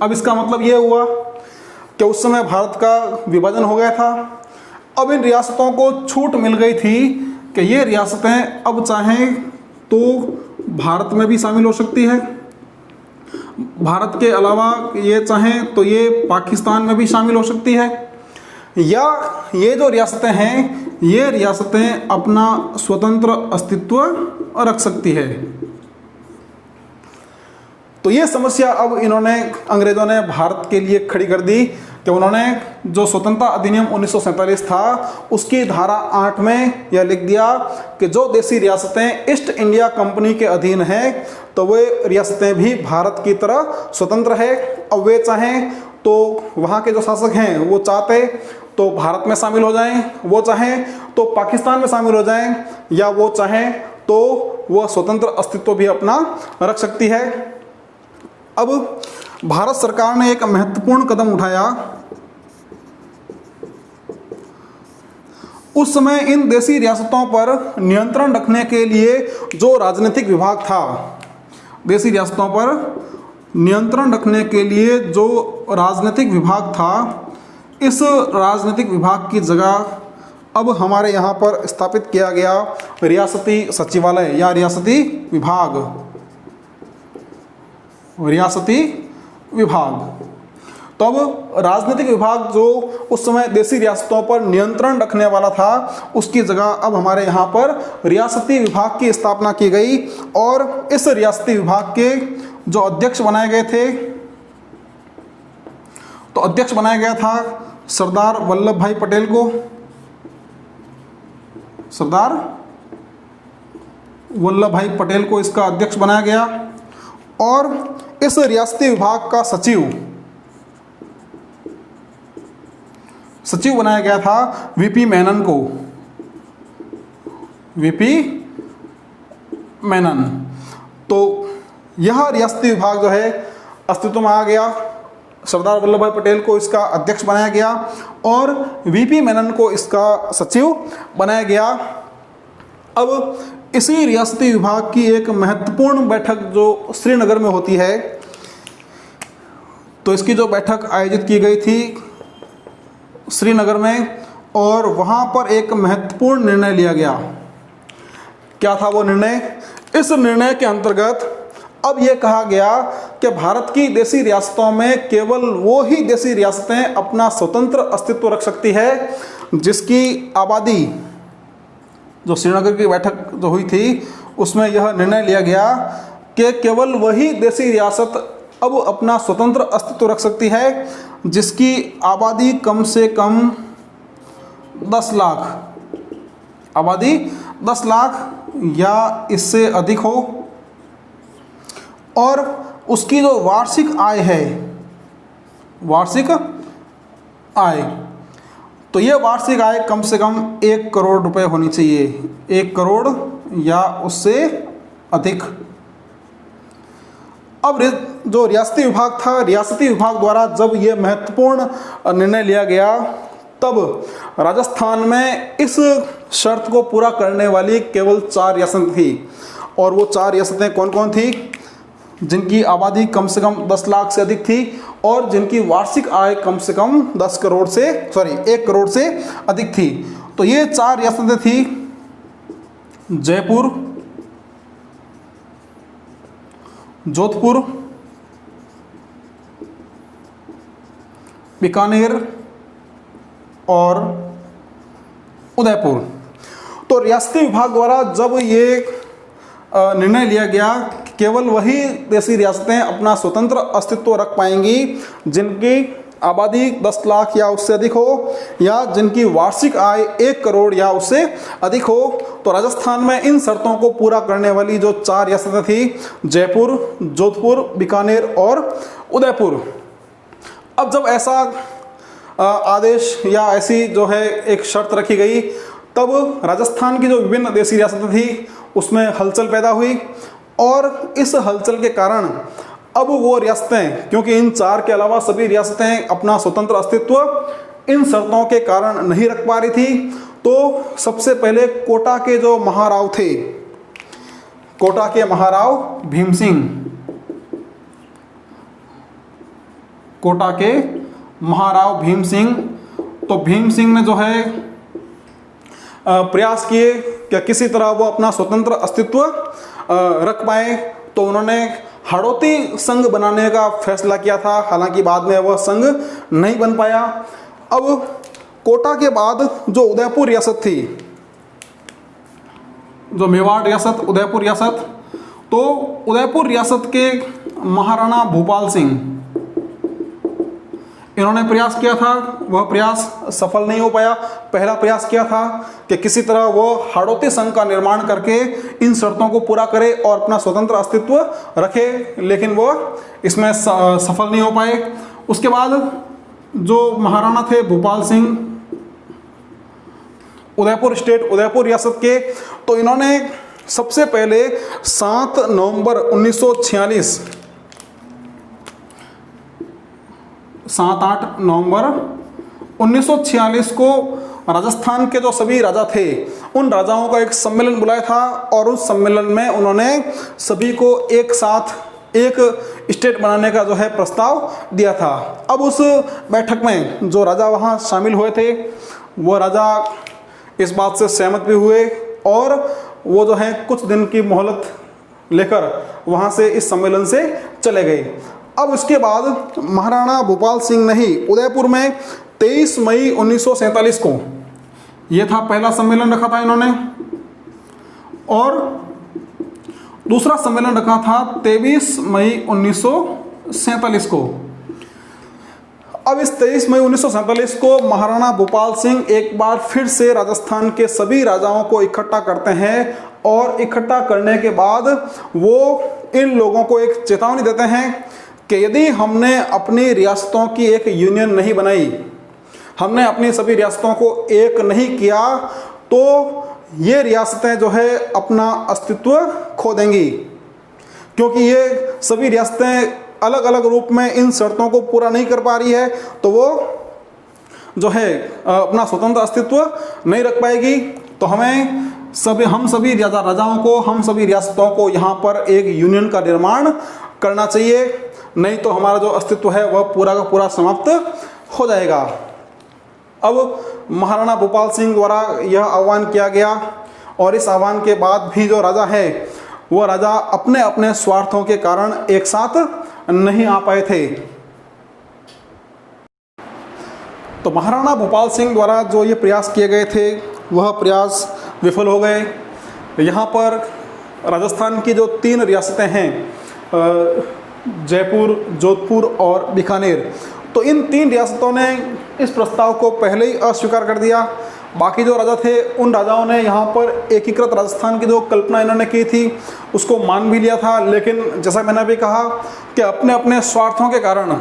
S1: अब इसका मतलब ये हुआ कि उस समय भारत का विभाजन हो गया था। अब इन रियासतों को छूट मिल गई थी कि ये रियासतें अब चाहें तो भारत में भी शामिल हो सकती है, भारत के अलावा ये चाहें तो ये पाकिस्तान में भी शामिल हो सकती है, या ये जो रियासतें हैं ये रियासतें अपना स्वतंत्र अस्तित्व रख सकती है। तो ये समस्या अब इन्होंने अंग्रेजों ने भारत के लिए खड़ी कर दी कि उन्होंने जो स्वतंत्रता अधिनियम 1947 था उसकी धारा 8 में यह लिख दिया कि जो देसी रियासतें ईस्ट इंडिया कंपनी के अधीन हैं तो वे रियासतें भी भारत की तरह स्वतंत्र है। अब वे चाहें तो वहाँ के जो शासक हैं वो चाहते तो भारत में शामिल हो जाएं, वो चाहें तो पाकिस्तान में शामिल हो जाएं, या वो चाहें तो वह स्वतंत्र अस्तित्व भी अपना रख सकती है। अब भारत सरकार ने एक महत्वपूर्ण कदम उठाया। उस समय इन देसी रियासतों पर नियंत्रण रखने के लिए जो राजनीतिक विभाग था, देसी रियासतों पर नियंत्रण रखने के लिए जो राजनीतिक विभाग था, इस राजनीतिक विभाग की जगह अब हमारे यहाँ पर स्थापित किया गया रियासती सचिवालय या रियासती विभाग। रियासती विभाग तो अब राजनीतिक विभाग जो उस समय देसी रियासतों पर नियंत्रण रखने वाला था उसकी जगह अब हमारे यहाँ पर रियासती विभाग की स्थापना की गई। और इस रियासती विभाग के जो अध्यक्ष बनाए गए थे, तो अध्यक्ष बनाया गया था सरदार वल्लभ भाई पटेल को। सरदार वल्लभ भाई पटेल को इसका अध्यक्ष बनाया गया। और इस रियासती विभाग का सचिव बनाया गया था वीपी मेनन को। वीपी मेनन। तो यह रियासती विभाग जो है अस्तित्व में आ गया सरदार वल्लभ भाई पटेल को इसका अध्यक्ष बनाया गया और वीपी मेनन को इसका सचिव बनाया गया। अब इसी रियासती विभाग की एक महत्वपूर्ण बैठक जो श्रीनगर में होती है, तो इसकी जो बैठक आयोजित की गई थी श्रीनगर में, और वहाँ पर एक महत्वपूर्ण निर्णय लिया गया। क्या था वो निर्णय? इस निर्णय के अंतर्गत अब ये कहा गया कि भारत की देशी रियासतों में केवल वो ही देशी रियासतें अपना स्वतंत्र अस्तित्व रख सकती है जिसकी आबादी, जो श्रीनगर की बैठक जो हुई थी उसमें यह निर्णय लिया गया कि केवल वही देशी रियासत अब अपना स्वतंत्र अस्तित्व रख सकती है जिसकी आबादी कम से कम 10 लाख, आबादी 10 लाख या इससे अधिक हो, और उसकी जो वार्षिक आय है, वार्षिक आय, तो ये वार्षिक आय कम से कम 1 करोड़ रुपए होनी चाहिए, 1 करोड़ या उससे अधिक। अब जो रियासती विभाग था, रियासती विभाग द्वारा जब ये महत्वपूर्ण निर्णय लिया गया, तब राजस्थान में इस शर्त को पूरा करने वाली केवल 4 रियासतें थी। और वो 4 रियासतें कौन कौन थी? जिनकी आबादी कम से कम 10 लाख से अधिक थी और जिनकी वार्षिक आय कम से कम 1 करोड़ से अधिक थी। तो ये 4 रियासतें थी: जयपुर, जोधपुर, बीकानेर और उदयपुर। तो रियासती विभाग द्वारा जब ये निर्णय लिया गया कि केवल वही देशी रियासतें अपना स्वतंत्र अस्तित्व रख पाएंगी जिनकी आबादी 10 लाख या उससे अधिक हो या जिनकी वार्षिक आय 1 करोड़ या उससे अधिक हो, तो राजस्थान में इन शर्तों को पूरा करने वाली जो 4 रियासतें थी, जयपुर, जोधपुर, बीकानेर और उदयपुर। अब जब ऐसा आदेश या ऐसी जो है एक शर्त रखी गई, तब राजस्थान की जो विभिन्न देशी रियासतें थी उसमें हलचल पैदा हुई। और इस हलचल के कारण अब वो रियासतें, क्योंकि इन 4 के अलावा सभी रियासतें अपना स्वतंत्र अस्तित्व इन शर्तों के कारण नहीं रख पा रही थी, तो सबसे पहले कोटा के जो महाराव थे, कोटा के महाराव भीम सिंह, कोटा के महाराव भीम सिंह, तो भीम सिंह ने जो है प्रयास किए कि किसी तरह वो अपना स्वतंत्र अस्तित्व रख पाए। तो उन्होंने हाड़ौती संघ बनाने का फैसला किया था, हालांकि बाद में वह संघ नहीं बन पाया। अब कोटा के बाद जो उदयपुर रियासत थी, जो मेवाड़ रियासत, उदयपुर रियासत, तो उदयपुर रियासत के महाराणा भूपाल सिंह, इन्होंने प्रयास किया था, वह प्रयास सफल नहीं हो पाया। पहला प्रयास किया था कि किसी तरह वो हाड़ौती संघ का निर्माण करके इन शर्तों को पूरा करे और अपना स्वतंत्र अस्तित्व रखे, लेकिन वो इसमें सफल नहीं हो पाए। उसके बाद जो महाराणा थे भूपाल सिंह, उदयपुर स्टेट, उदयपुर रियासत के, तो इन्होंने सबसे पहले 7 नवंबर 1946, 7-8 नवंबर 1946 को राजस्थान के जो सभी राजा थे उन राजाओं का एक सम्मेलन बुलाया था और उस सम्मेलन में उन्होंने सभी को एक साथ एक स्टेट बनाने का जो है प्रस्ताव दिया था। अब उस बैठक में जो राजा वहाँ शामिल हुए थे वो राजा इस बात से सहमत भी हुए और वो जो है कुछ दिन की मोहलत लेकर वहाँ से इस सम्मेलन से चले गए। अब इसके बाद महाराणा भूपाल सिंह ने ही उदयपुर में 23 मई 1947 को, यह था पहला सम्मेलन रखा था इन्होंने, और दूसरा सम्मेलन रखा था 23 मई 1947 को। अब इस 23 मई 1947 को महाराणा भूपाल सिंह एक बार फिर से राजस्थान के सभी राजाओं को इकट्ठा करते हैं और इकट्ठा करने के बाद वो इन लोगों को एक चेतावनी देते हैं कि यदि हमने अपनी रियासतों की एक यूनियन नहीं बनाई, हमने अपनी सभी रियासतों को एक नहीं किया, तो ये रियासतें जो है अपना अस्तित्व खो देंगी, क्योंकि ये सभी रियासतें अलग अलग रूप में इन शर्तों को पूरा नहीं कर पा रही है तो वो जो है अपना स्वतंत्र अस्तित्व नहीं रख पाएगी। तो हम सभी राजाओं को, हम सभी रियासतों को यहाँ पर एक यूनियन का निर्माण करना चाहिए, नहीं तो हमारा जो अस्तित्व है वह पूरा का पूरा समाप्त हो जाएगा। अब महाराणा भूपाल सिंह द्वारा यह आह्वान किया गया और इस आह्वान के बाद भी जो राजा है वह राजा अपने अपने स्वार्थों के कारण एक साथ नहीं आ पाए थे। तो महाराणा भूपाल सिंह द्वारा जो ये प्रयास किए गए थे वह प्रयास विफल हो गए। यहाँ पर राजस्थान की जो 3 रियासतें हैं, जयपुर, जोधपुर और बीकानेर, तो इन 3 रियासतों ने इस प्रस्ताव को पहले ही अस्वीकार कर दिया। बाकी जो राजा थे उन राजाओं ने यहाँ पर एकीकृत राजस्थान की जो कल्पना इन्होंने की थी उसको मान भी लिया था, लेकिन जैसा मैंने अभी कहा कि अपने अपने स्वार्थों के कारण,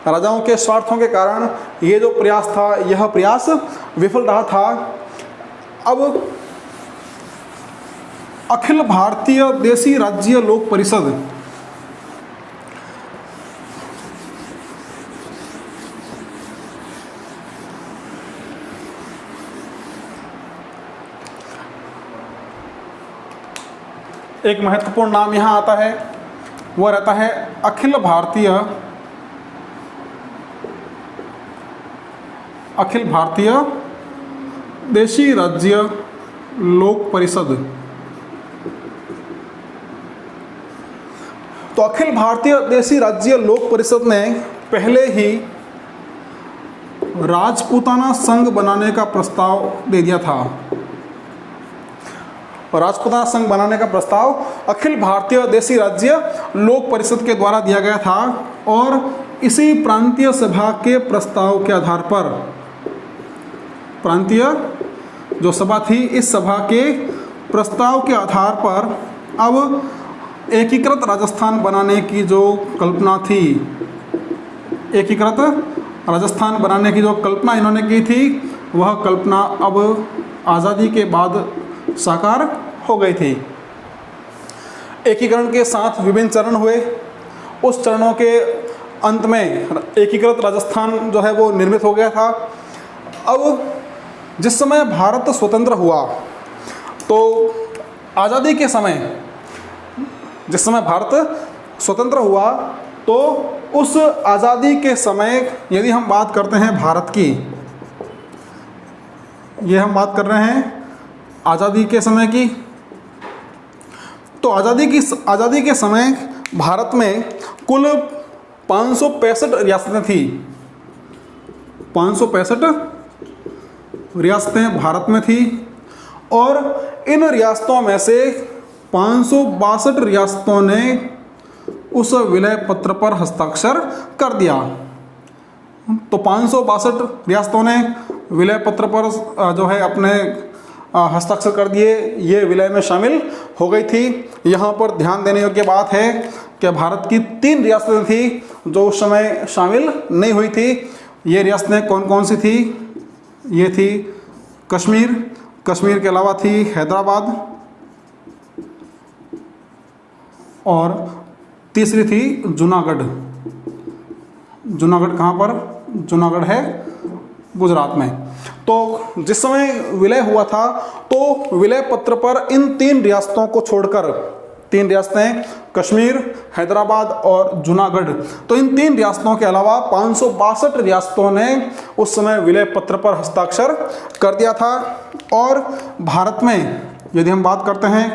S1: राजाओं के स्वार्थों के कारण ये जो प्रयास था यह प्रयास विफल रहा था। अब अखिल भारतीय देशी राज्य लोक परिषद एक महत्वपूर्ण नाम यहाँ आता है, वह रहता है अखिल भारतीय देशी राज्य लोक परिषद। तो अखिल भारतीय देशी राज्य लोक परिषद ने पहले ही राजपूताना संघ बनाने का प्रस्ताव दे दिया था। राजपूताना संघ बनाने का प्रस्ताव अखिल भारतीय देशी राज्य लोक परिषद के द्वारा दिया गया था और इसी प्रांतीय सभा के प्रस्ताव के आधार पर, प्रांतीय जो सभा थी इस सभा के प्रस्ताव के आधार पर अब एकीकृत राजस्थान बनाने की जो कल्पना थी, एकीकृत राजस्थान बनाने की जो कल्पना इन्होंने की थी वह कल्पना अब आज़ादी के बाद साकार हो गई थी। एकीकरण के साथ विभिन्न चरण हुए, उस चरणों के अंत में एकीकृत राजस्थान जो है वो निर्मित हो गया था। अब जिस समय भारत स्वतंत्र हुआ तो आज़ादी के समय, जिस समय भारत स्वतंत्र हुआ तो उस आज़ादी के समय यदि हम बात करते हैं भारत की, ये हम बात कर रहे हैं आज़ादी के समय की, तो आज़ादी के समय भारत में कुल 565 रियासतें थी। 565 रियासतें भारत में थी और इन रियासतों में से 562 रियासतों ने उस विलय पत्र पर हस्ताक्षर कर दिया। तो 562 रियासतों ने विलय पत्र पर जो है अपने हस्ताक्षर कर दिए, ये विलय में शामिल हो गई थी। यहाँ पर ध्यान देने योग्य बात है कि भारत की 3 रियासतें थी जो उस समय शामिल नहीं हुई थी। ये रियासतें कौन कौन सी थी? ये थी कश्मीर, कश्मीर के अलावा थी हैदराबाद और तीसरी थी जूनागढ़। जूनागढ़ कहाँ पर? जूनागढ़ है गुजरात में। तो जिस समय विलय हुआ था तो विलय पत्र पर इन 3 रियासतों को छोड़कर, 3 रियासतें कश्मीर, हैदराबाद और जूनागढ़, तो इन 3 रियासतों के अलावा 562 रियासतों ने उस समय विलय पत्र पर हस्ताक्षर कर दिया था। और भारत में यदि हम बात करते हैं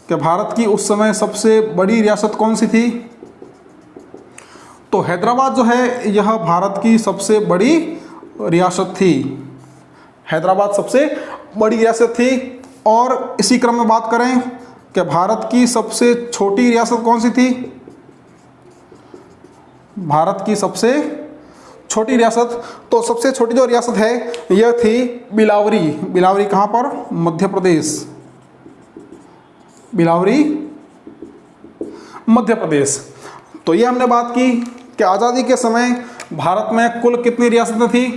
S1: कि भारत की उस समय सबसे बड़ी रियासत कौन सी थी, तो हैदराबाद जो है यह भारत की सबसे बड़ी रियासत थी। हैदराबाद सबसे बड़ी रियासत थी। और इसी क्रम में बात करें कि भारत की सबसे छोटी रियासत कौन सी थी? भारत की सबसे छोटी रियासत, तो सबसे छोटी जो रियासत है यह थी बिलावरी। बिलावरी कहाँ पर? मध्य प्रदेश। बिलावरी मध्य प्रदेश। तो ये हमने बात की कि आज़ादी के समय भारत में कुल कितनी रियासतें थी?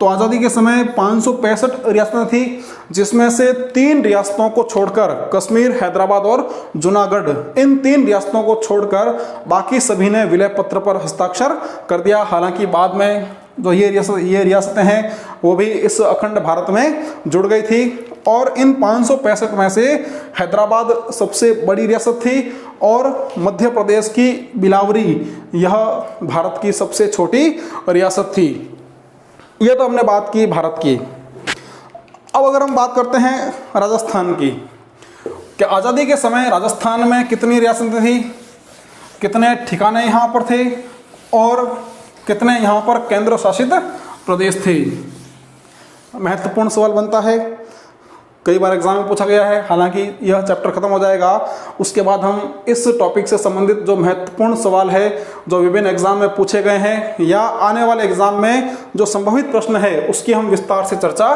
S1: तो आज़ादी के समय 565 रियासतें थी, जिसमें से 3 रियासतों को छोड़कर, कश्मीर, हैदराबाद और जूनागढ़, इन 3 रियासतों को छोड़कर बाकी सभी ने विलय पत्र पर हस्ताक्षर कर दिया। हालांकि बाद में जो ये रियासतें हैं वो भी इस अखंड भारत में जुड़ गई थी। और इन 565 में से हैदराबाद सबसे बड़ी रियासत थी और मध्य प्रदेश की बिलावरी यह भारत की सबसे छोटी रियासत थी। ये तो हमने बात की भारत की। अब अगर हम बात करते हैं राजस्थान की, कि आज़ादी के समय राजस्थान में कितनी रियासतें थी, कितने ठिकाने यहाँ पर थे और कितने यहाँ पर केंद्र शासित प्रदेश थे। महत्वपूर्ण सवाल बनता है, कई बार एग्जाम में पूछा गया है। हालांकि यह चैप्टर खत्म हो जाएगा, उसके बाद हम इस टॉपिक से संबंधित जो महत्वपूर्ण सवाल है जो विभिन्न एग्जाम में पूछे गए हैं या आने वाले एग्जाम में जो संभावित प्रश्न है उसकी हम विस्तार से चर्चा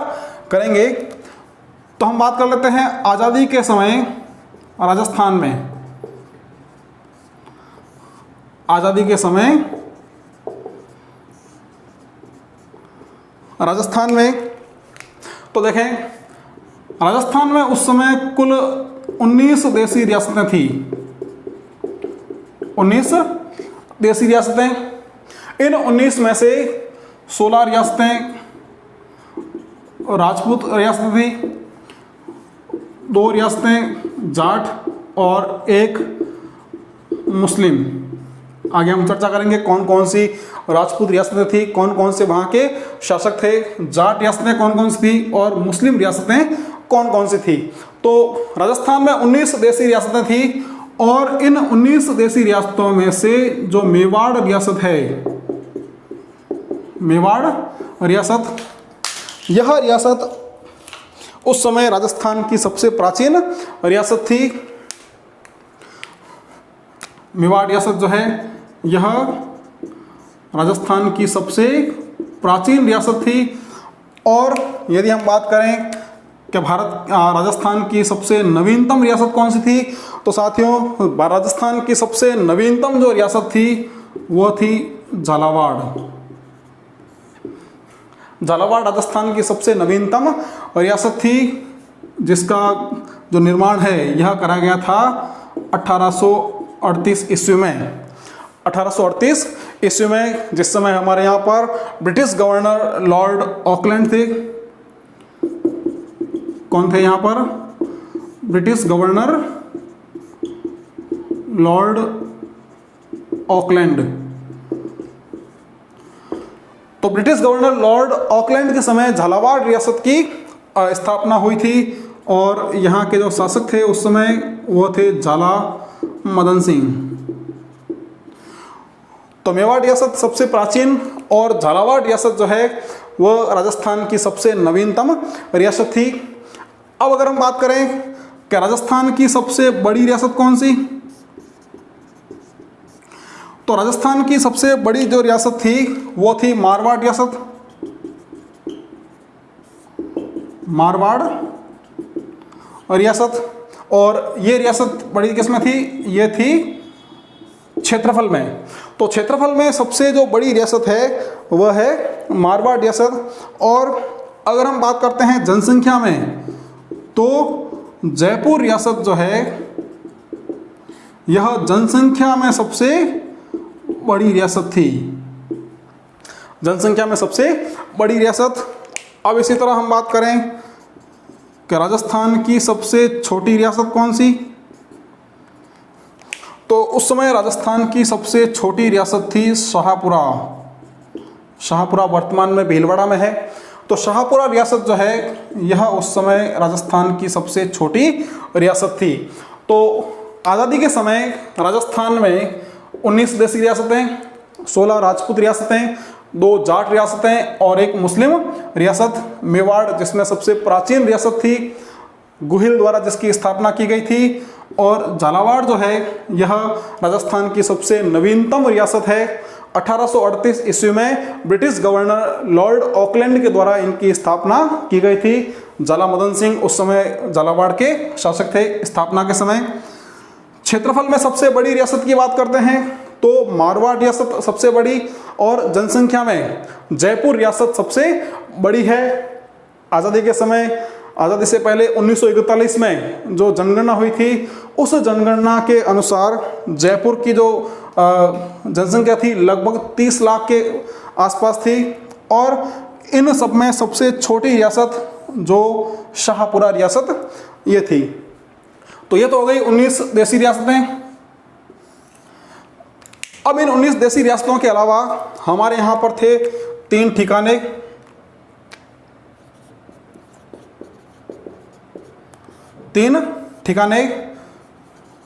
S1: करेंगे। तो हम बात कर लेते हैं आज़ादी के समय राजस्थान में। आज़ादी के समय राजस्थान में तो देखें, राजस्थान में उस समय कुल 19 देशी रियासतें थी। 19 देशी रियासतें। इन 19 में से 16 रियासतें राजपूत रियासतें थी, 2 रियासतें जाट और 1 मुस्लिम। आगे हम चर्चा करेंगे कौन कौन सी राजपूत रियासतें थी, कौन कौन से वहाँ के शासक थे, जाट रियासतें कौन कौन सी थी और मुस्लिम रियासतें कौन कौन सी थी। तो राजस्थान में 19 देशी रियासतें थी और इन 19 देशी रियासतों में से जो मेवाड़ रियासत है, मेवाड़ रियासत, यह रियासत उस समय राजस्थान की सबसे प्राचीन रियासत थी। मेवाड़ रियासत जो है यह राजस्थान की सबसे प्राचीन रियासत थी। और यदि हम बात करें कि राजस्थान की सबसे नवीनतम रियासत कौन सी थी, तो साथियों राजस्थान की सबसे नवीनतम जो रियासत थी वो थी झालावाड़। झालावाड़ राजस्थान की सबसे नवीनतम रियासत थी, जिसका जो निर्माण है यह करा गया था 1838 ईस्वी में। 1838 ईस्वी में, जिस समय हमारे यहाँ पर ब्रिटिश गवर्नर लॉर्ड ऑकलैंड थे। कौन थे यहाँ पर? British governor Lord Auckland. तो ब्रिटिश गवर्नर लॉर्ड ऑकलैंड के समय झालावाड़ रियासत की स्थापना हुई थी और यहाँ के जो शासक थे उस समय वो थे झाला मदन सिंह। तो मेवाड़ रियासत सबसे प्राचीन और झालावाड़ रियासत जो है वह राजस्थान की सबसे नवीनतम रियासत थी। अब अगर हम बात करें कि राजस्थान की सबसे बड़ी रियासत कौन सी, तो राजस्थान की सबसे बड़ी जो रियासत थी वो थी मारवाड़ रियासत। मारवाड़ रियासत। और ये रियासत बड़ी किस में थी? ये थी क्षेत्रफल में। तो क्षेत्रफल में सबसे जो बड़ी रियासत है वह है मारवाड़ रियासत। और अगर हम बात करते हैं जनसंख्या में, तो जयपुर रियासत जो है यह जनसंख्या में सबसे बड़ी रियासत थी। जनसंख्या में सबसे बड़ी रियासत। अब इसी तरह हम बात करें कि राजस्थान की सबसे छोटी रियासत कौन सी, तो उस समय राजस्थान की सबसे छोटी रियासत थी शाहपुरा। शाहपुरा वर्तमान में भीलवाड़ा में है। तो शाहपुरा रियासत जो है यह उस समय राजस्थान की सबसे छोटी रियासत थी। तो आज़ादी के समय राजस्थान में 19 देशी रियासतें, 16 राजपूत रियासतें, 2 जाट रियासतें और 1 मुस्लिम रियासत, मेवाड़ जिसमें सबसे प्राचीन रियासत थी, गुहिल द्वारा जिसकी स्थापना की गई थी, और झालावाड़ जो है यह राजस्थान की सबसे नवीनतम रियासत है। 1838 ईस्वी में ब्रिटिश गवर्नर लॉर्ड ऑकलैंड के द्वारा इनकी स्थापना की गई थी। झाला मदन सिंह उस समय झालावाड़ के शासक थे स्थापना के समय। क्षेत्रफल में सबसे बड़ी रियासत की बात करते हैं तो मारवाड़ रियासत सबसे बड़ी और जनसंख्या में जयपुर रियासत सबसे बड़ी है। आज़ादी के समय, आज़ादी से पहले 1941 में जो जनगणना हुई थी, उस जनगणना के अनुसार जयपुर की जो जनसंख्या थी लगभग 30 लाख के आसपास थी। और इन सब में सबसे छोटी रियासत जो शाहपुरा रियासत ये थी। तो ये तो हो गई 19 देसी रियासतें। अब इन 19 देसी रियासतों के अलावा हमारे यहाँ पर थे 3 ठिकाने।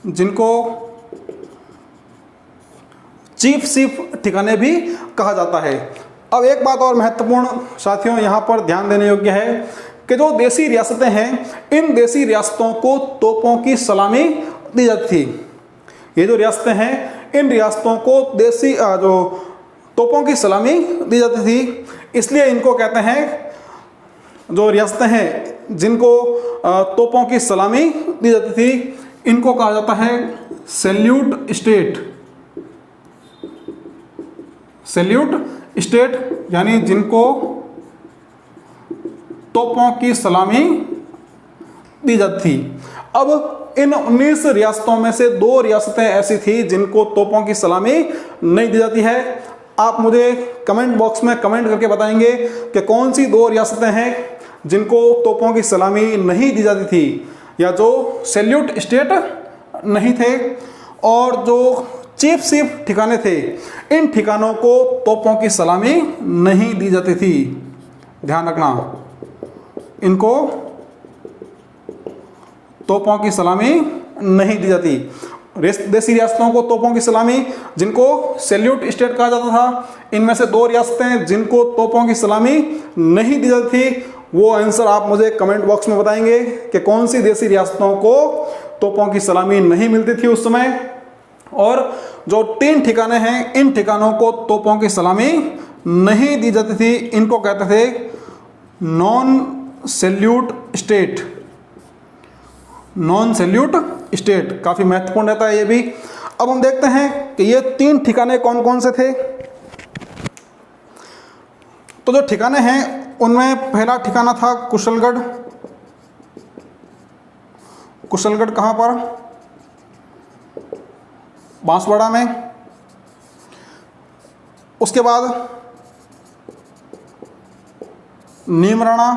S1: जिनको चीफ सीफ ठिकाने भी कहा जाता है। अब एक बात और महत्वपूर्ण साथियों यहाँ पर ध्यान देने योग्य है कि जो देसी रियासतें हैं, इन देसी रियासतों को तोपों की सलामी दी जाती थी। ये जो रियासतें हैं, इन रियासतों को देसी जो तोपों की सलामी दी जाती थी, इसलिए इनको कहते हैं, जो रियासतें हैं जिनको तोपों की सलामी दी जाती थी, इनको कहा जाता है सैल्यूट स्टेट। सैल्यूट स्टेट यानी जिनको तोपों की सलामी दी जाती थी। अब इन 19 रियासतों में से 2 रियासतें ऐसी थी जिनको तोपों की सलामी नहीं दी जाती है। आप मुझे कमेंट बॉक्स में कमेंट करके बताएंगे कि कौन सी 2 रियासतें हैं जिनको तोपों की सलामी नहीं दी जाती थी, या जो सैल्यूट स्टेट नहीं थे। और जो चीफ सीफ ठिकाने थे, इन ठिकानों को तोपों की सलामी नहीं दी जाती थी। ध्यान रखना, इनको तोपों की सलामी नहीं दी जाती। देसी रियासतों को तोपों की सलामी, जिनको सैल्यूट स्टेट कहा जाता था, इनमें से 2 रियासतें जिनको तोपों की सलामी नहीं दी जाती थी। वो आंसर आप मुझे कमेंट बॉक्स में बताएंगे कि कौन सी देसी रियासतों को तोपों की सलामी नहीं मिलती थी उस समय। और जो 3 ठिकाने हैं, इन ठिकानों को तोपों की सलामी नहीं दी जाती थी। इनको कहते थे non salute state. Non salute state काफ़ी महत्वपूर्ण रहता है ये भी। अब हम देखते हैं कि ये 3 ठिकाने कौन कौन से थे। तो जो ठिकाने हैं उनमें पहला ठिकाना था कुशलगढ़। कुशलगढ़ कहाँ पर? बांसवाड़ा में। उसके बाद नीमराणा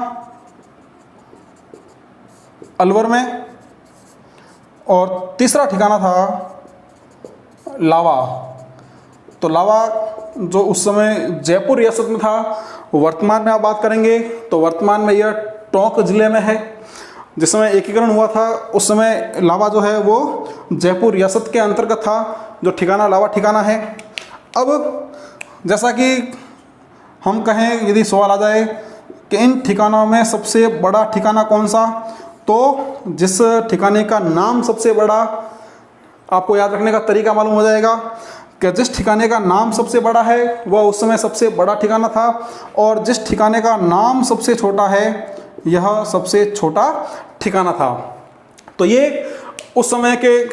S1: अलवर में। और तीसरा ठिकाना था लावा। तो लावा जो उस समय जयपुर रियासत में था, वर्तमान में आप बात करेंगे तो वर्तमान में यह टोंक जिले में है। जिस समय एकीकरण हुआ था उस समय लावा जो है वो जयपुर रियासत के अंतर्गत था, जो ठिकाना लावा ठिकाना है। अब जैसा कि हम कहें, यदि सवाल आ जाए कि इन ठिकानों में सबसे बड़ा ठिकाना कौन सा, तो जिस ठिकाने का नाम सबसे बड़ा, आपको याद रखने का तरीका मालूम हो जाएगा कि जिस ठिकाने का नाम सबसे बड़ा है वह उस समय सबसे बड़ा ठिकाना था, और जिस ठिकाने का नाम सबसे छोटा है यह सबसे छोटा ठिकाना था। तो ये उस समय के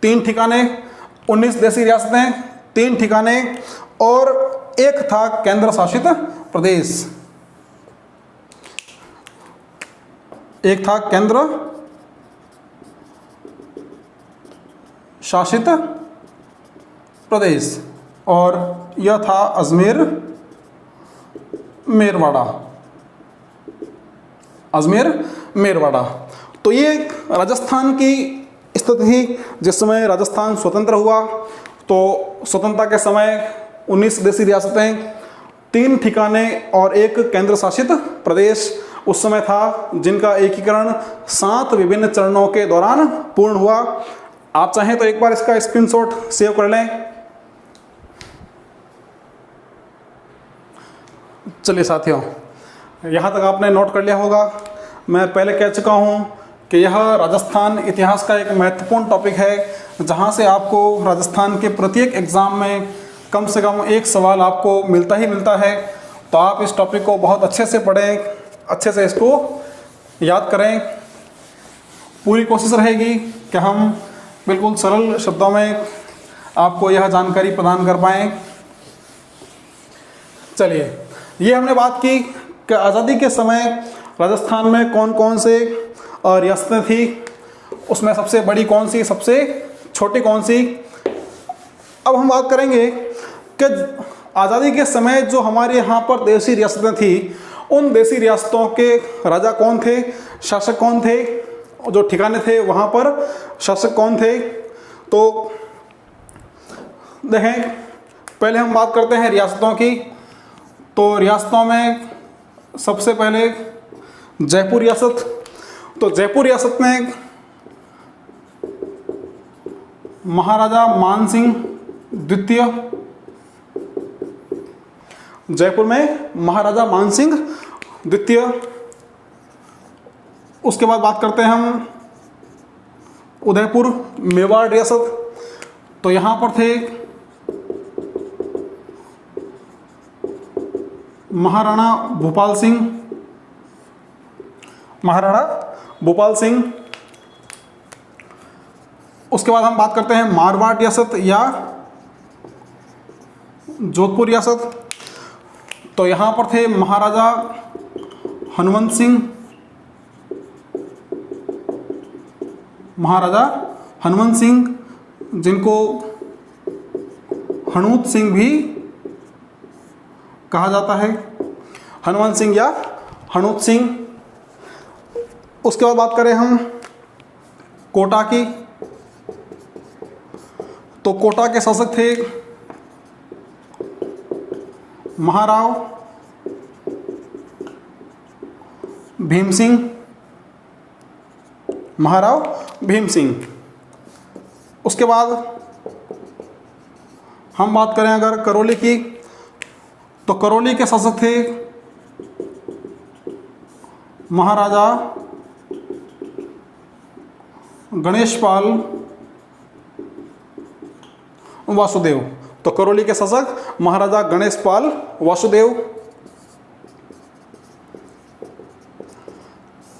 S1: 3 ठिकाने, 19 देसी रियासतें, 3 ठिकाने, और एक था केंद्र शासित प्रदेश। एक था केंद्र शासित प्रदेश, और यह था अजमेर मेरवाड़ा। अजमेर मेरवाड़ा। तो ये राजस्थान की स्थिति थी जिस समय राजस्थान स्वतंत्र हुआ। तो स्वतंत्रता के समय 19 देसी रियासतें, 3 ठिकाने और एक केंद्र शासित प्रदेश उस समय था, जिनका एकीकरण 7 विभिन्न चरणों के दौरान पूर्ण हुआ। आप चाहें तो एक बार इसका स्क्रीनशॉट सेव कर लें। चलिए साथियों, यहाँ तक आपने नोट कर लिया होगा। मैं पहले कह चुका हूँ कि यह राजस्थान इतिहास का एक महत्वपूर्ण टॉपिक है, जहाँ से आपको राजस्थान के प्रत्येक एग्ज़ाम में कम से कम एक सवाल आपको मिलता ही मिलता है। तो आप इस टॉपिक को बहुत अच्छे से पढ़ें, अच्छे से इसको याद करें। पूरी कोशिश रहेगी कि हम बिल्कुल सरल शब्दों में आपको यह जानकारी प्रदान कर पाएँ। चलिए, ये हमने बात की कि आज़ादी के समय राजस्थान में कौन कौन से रियासतें थी, उसमें सबसे बड़ी कौन सी, सबसे छोटी कौन सी। अब हम बात करेंगे कि आज़ादी के समय जो हमारे यहाँ पर देसी रियासतें थी, उन देसी रियासतों के राजा कौन थे, शासक कौन थे, जो ठिकाने थे वहाँ पर शासक कौन थे। तो देखें, पहले हम बात करते हैं रियासतों की। तो रियासतों में सबसे पहले जयपुर रियासत। तो जयपुर रियासत में महाराजा मानसिंह द्वितीय, जयपुर में महाराजा मानसिंह द्वितीय। उसके बाद बात करते हैं हम उदयपुर मेवाड़ रियासत। तो यहाँ पर थे महाराणा भूपाल सिंह, महाराणा भूपाल सिंह। उसके बाद हम बात करते हैं मारवाड़ रियासत या जोधपुर रियासत। तो यहाँ पर थे महाराजा हनुमंत सिंह, महाराजा हनुमंत सिंह, जिनको हनूत सिंह भी कहा जाता है, हनुमंत सिंह या हनूत सिंह। उसके बाद बात करें हम कोटा की। तो कोटा के शासक थे महाराव भीम सिंह, महाराव भीम सिंह। उसके बाद हम बात करें अगर करौली की, तो करौली के शासक थे महाराजा गणेशपाल वासुदेव। तो करौली के शासक महाराजा गणेशपाल वासुदेव।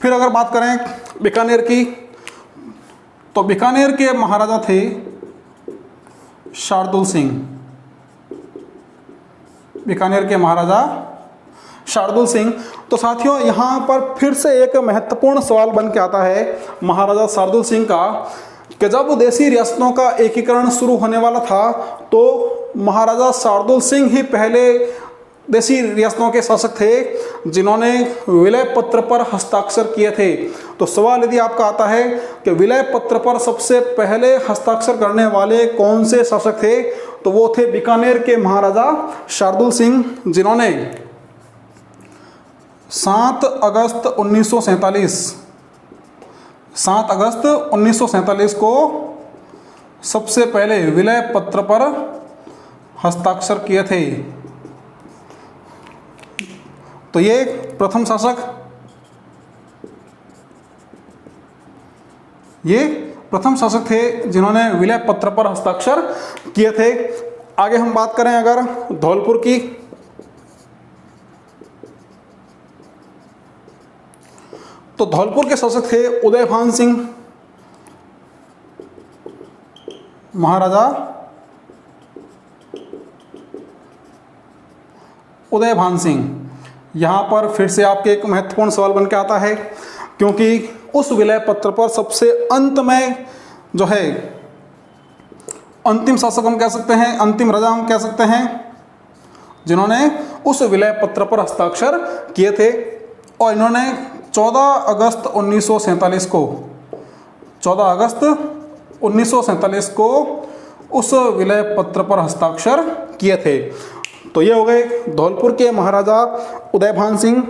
S1: फिर अगर बात करें बीकानेर की, तो बीकानेर के महाराजा थे शार्दुल सिंह, बीकानेर के महाराजा शार्दुल सिंह। तो साथियों, यहाँ पर फिर से एक महत्वपूर्ण सवाल बन के आता है महाराजा शार्दुल सिंह का, कि जब देसी रियासतों का एकीकरण शुरू होने वाला था, तो महाराजा शार्दुल सिंह ही पहले देसी रियासतों के शासक थे जिन्होंने विलय पत्र पर हस्ताक्षर किए थे। तो सवाल यदि आपका आता है कि विलय पत्र पर सबसे पहले हस्ताक्षर करने वाले कौन से शासक थे, तो वो थे बीकानेर के महाराजा शार्दुल सिंह, जिन्होंने 7 अगस्त 1947 को सबसे पहले विलय पत्र पर हस्ताक्षर किए थे। तो ये प्रथम शासक, ये प्रथम शासक थे जिन्होंने विलय पत्र पर हस्ताक्षर किए थे। आगे हम बात करें अगर धौलपुर की, तो धौलपुर के शासक थे उदयभान सिंह, महाराजा उदयभान सिंह। यहाँ पर फिर से आपके एक महत्वपूर्ण सवाल बन के आता है, क्योंकि उस विलय पत्र पर सबसे अंत में जो है अंतिम शासक हम कह सकते हैं, अंतिम राजा हम कह सकते हैं, जिन्होंने उस विलय पत्र पर हस्ताक्षर किए थे। और इन्होंने 14 अगस्त 1947 को 14 अगस्त 1947 को उस विलय पत्र पर हस्ताक्षर किए थे। तो ये हो गए धौलपुर के महाराजा उदयभान सिंह।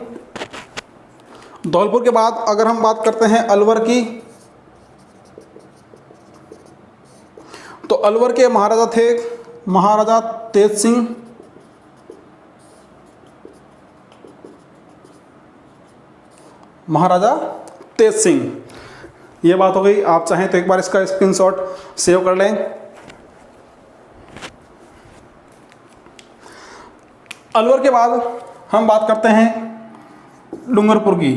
S1: धौलपुर के बाद अगर हम बात करते हैं अलवर की, तो अलवर के महाराजा थे महाराजा तेज सिंह, महाराजा तेज सिंह। ये बात हो गई। आप चाहें तो एक बार इसका स्क्रीनशॉट सेव कर लें। अलवर के बाद हम बात करते हैं डूंगरपुर की।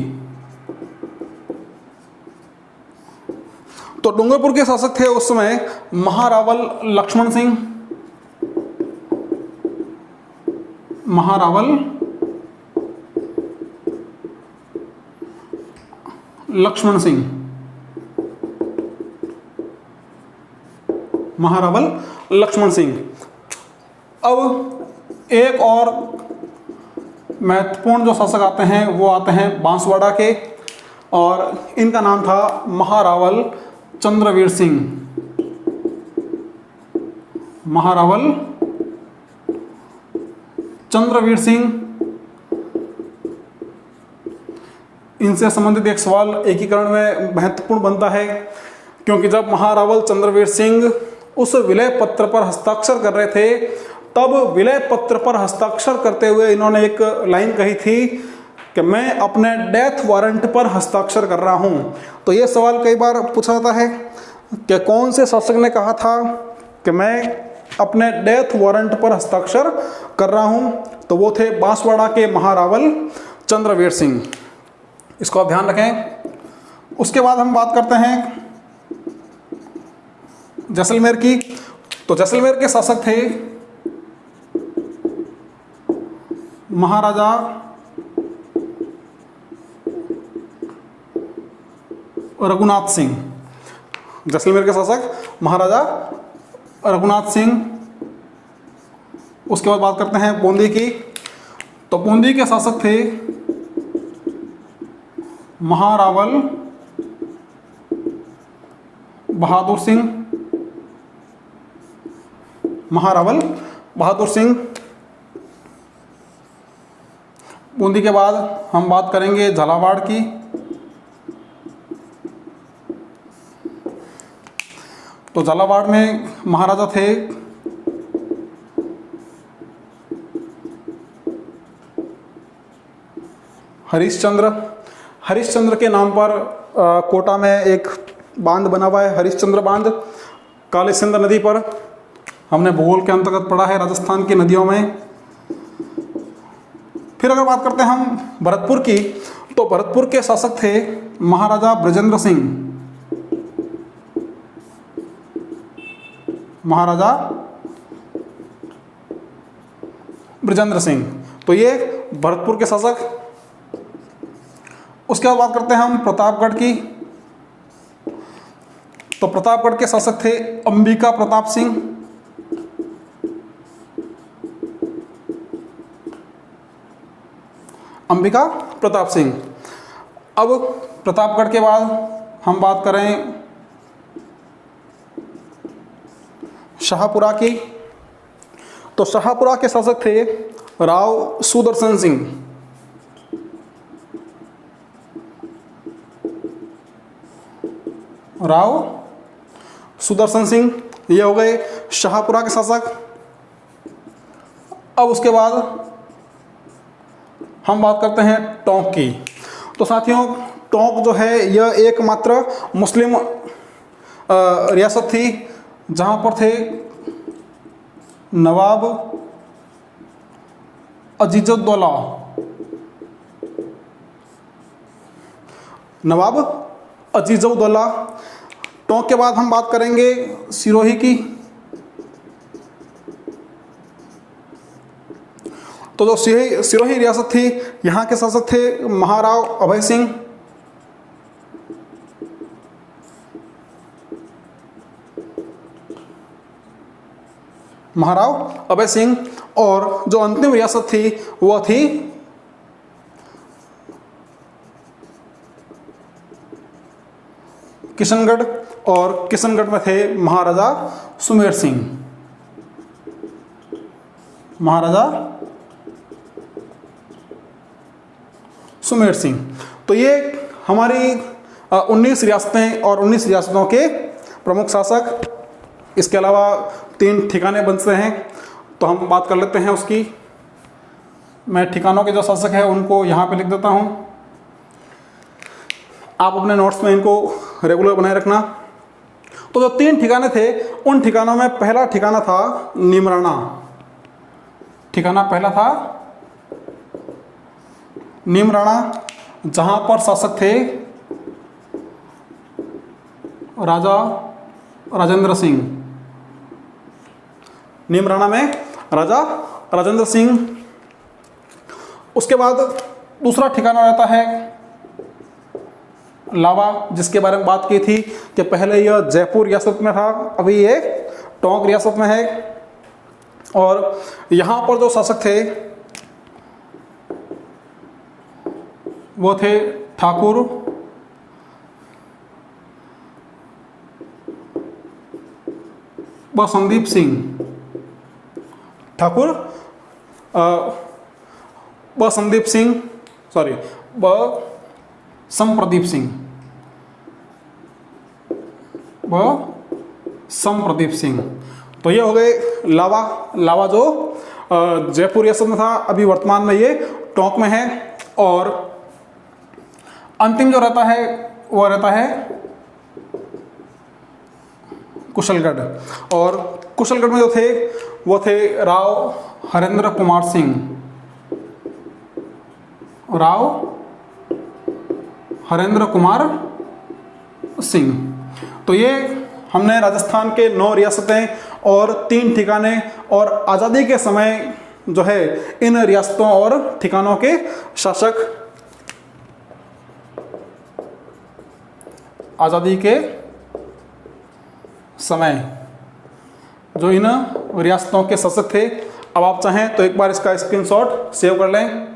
S1: तो डूंगरपुर के शासक थे उस समय महारावल लक्ष्मण सिंह। महारावल लक्ष्मण सिंह। महारावल लक्ष्मण सिंह। अब एक और महत्वपूर्ण जो शासक आते हैं वो आते हैं बांसवाड़ा के, और इनका नाम था महारावल चंद्रवीर सिंह। महारावल चंद्रवीर सिंह। इनसे संबंधित एक सवाल एकीकरण में महत्वपूर्ण बनता है, क्योंकि जब महारावल चंद्रवीर सिंह उस विलय पत्र पर हस्ताक्षर कर रहे थे, तब विलय पत्र पर हस्ताक्षर करते हुए इन्होंने एक लाइन कही थी कि मैं अपने डेथ वारंट पर हस्ताक्षर कर रहा हूं। तो ये सवाल कई बार पूछा जाता है कि कौन से शासक ने कहा था कि मैं अपने डेथ वारंट पर हस्ताक्षर कर रहा हूं, तो वो थे बांसवाड़ा के महारावल चंद्रवीर सिंह। इसको आप ध्यान रखें। उसके बाद हम बात करते हैं जैसलमेर की। तो जैसलमेर के शासक थे महाराजा रघुनाथ सिंह। जैसलमेर के शासक महाराजा रघुनाथ सिंह। उसके बाद बात करते हैं बूंदी की। तो बूंदी के शासक थे महारावल बहादुर सिंह। महारावल बहादुर सिंह। बूंदी के बाद हम बात करेंगे झालावाड़ की। तो झालावाड़ में महाराजा थे हरिश्चंद्र। हरिश्चंद्र के नाम पर कोटा में एक बांध बना हुआ है, हरिश्चंद्र बांध, काली सिंध नदी पर। हमने भूगोल के अंतर्गत पढ़ा है राजस्थान की नदियों में। फिर अगर बात करते हैं हम भरतपुर की, तो भरतपुर के शासक थे महाराजा बृजेंद्र सिंह। महाराजा बृजेंद्र सिंह। तो ये भरतपुर के शासक। उसके बाद बात करते हैं हम प्रतापगढ़ की। तो प्रतापगढ़ के शासक थे अंबिका प्रताप सिंह। अंबिका प्रताप सिंह। अब प्रतापगढ़ के बाद हम बात करें शाहपुरा की। तो शाहपुरा के शासक थे राव सुदर्शन सिंह। राव सुदर्शन सिंह, ये हो गए शाहपुरा के शासक। अब उसके बाद हम बात करते हैं टोंक की। तो साथियों, टोंक जो है यह एकमात्र मुस्लिम रियासत थी जहाँ पर थे नवाब अजीजुद्दौला। नवाब अजीजुद्दौला। टोंक के बाद हम बात करेंगे सिरोही की। तो जो सिरोही रियासत थी, यहाँ के शासक थे महाराव अभय सिंह। महाराव अभय सिंह। और जो अंतिम रियासत थी वह थी किशनगढ़, और किशनगढ़ में थे महाराजा सुमेर सिंह। महाराजा सुमेर सिंह। तो ये हमारी 19 रियासतें और 19 रियासतों के प्रमुख शासक। इसके अलावा 3 ठिकाने बनते हैं, तो हम बात कर लेते हैं उसकी। मैं ठिकानों के जो शासक हैं उनको यहाँ पे लिख देता हूँ। आप अपने नोट्स में इनको रेगुलर बनाए रखना। तो जो 3 ठिकाने थे, उन ठिकानों में पहला ठिकाना था नीमराना। ठिकाना पहला था नीमराना, जहाँ पर शासक थे राजा राजेंद्र सिंह। नीमराणा में राजा राजेंद्र सिंह। उसके बाद दूसरा ठिकाना रहता है लावा, जिसके बारे में बात की थी कि पहले यह जयपुर रियासत में था, अभी ये टोंक रियासत में है। और यहाँ पर जो शासक थे वो थे ठाकुर व संदीप सिंह। ठाकुर व संदीप सिंह, सॉरी व संप्रदीप सिंह, व संप्रदीप सिंह। तो ये हो गए लावा। लावा जो जयपुर रियासत में था, अभी वर्तमान में ये टोंक में है। और अंतिम जो रहता है वो रहता है कुशलगढ़। और कुशलगढ़ में जो थे वो थे राव हरेंद्र कुमार सिंह। राव हरेंद्र कुमार सिंह। तो ये हमने राजस्थान के 9 रियासतें और 3 ठिकाने और आज़ादी के समय जो है इन रियासतों और ठिकानों के शासक, आज़ादी के समय जो इन रियासतों के शासक थे। अब आप चाहें तो एक बार इसका स्क्रीनशॉट सेव कर लें,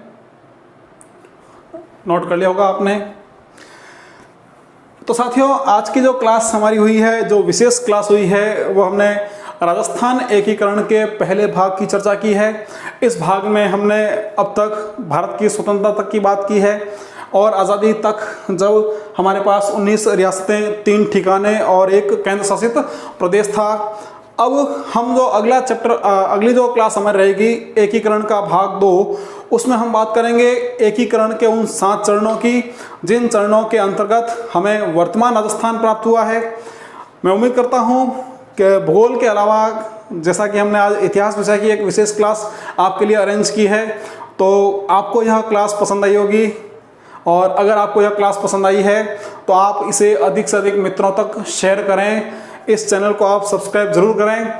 S1: नोट कर लिया होगा आपने। तो साथियों, आज की जो क्लास हमारी हुई है, जो विशेष क्लास हुई है, वो हमने राजस्थान एकीकरण के पहले भाग की चर्चा की है। इस भाग में हमने अब तक भारत की स्वतंत्रता तक की बात की है और आज़ादी तक, जब हमारे पास 19 रियासतें, 3 ठिकाने और एक केंद्र शासित प्रदेश था। अब हम जो अगला चैप्टर, अगली जो क्लास हमारी रहेगी एकीकरण का भाग 2, उसमें हम बात करेंगे एकीकरण के उन 7 चरणों की, जिन चरणों के अंतर्गत हमें वर्तमान राजस्थान प्राप्त हुआ है। मैं उम्मीद करता हूँ कि भूगोल के अलावा, जैसा कि हमने आज इतिहास विषय की एक विशेष क्लास आपके लिए अरेंज की है, तो आपको यह क्लास पसंद आई होगी। और अगर आपको यह क्लास पसंद आई है तो आप इसे अधिक से अधिक मित्रों तक शेयर करें। इस चैनल को आप सब्सक्राइब जरूर करें।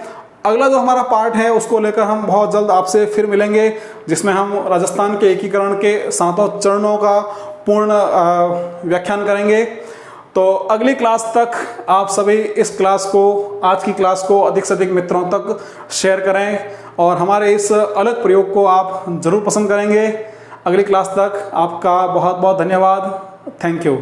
S1: अगला जो हमारा पार्ट है उसको लेकर हम बहुत जल्द आपसे फिर मिलेंगे, जिसमें हम राजस्थान के एकीकरण के 7 चरणों का पूर्ण व्याख्यान करेंगे। तो अगली क्लास तक आप सभी इस क्लास को, आज की क्लास को अधिक से अधिक मित्रों तक शेयर करें और हमारे इस अलग प्रयोग को आप जरूर पसंद करेंगे। अगली क्लास तक आपका बहुत बहुत धन्यवाद। Thank you.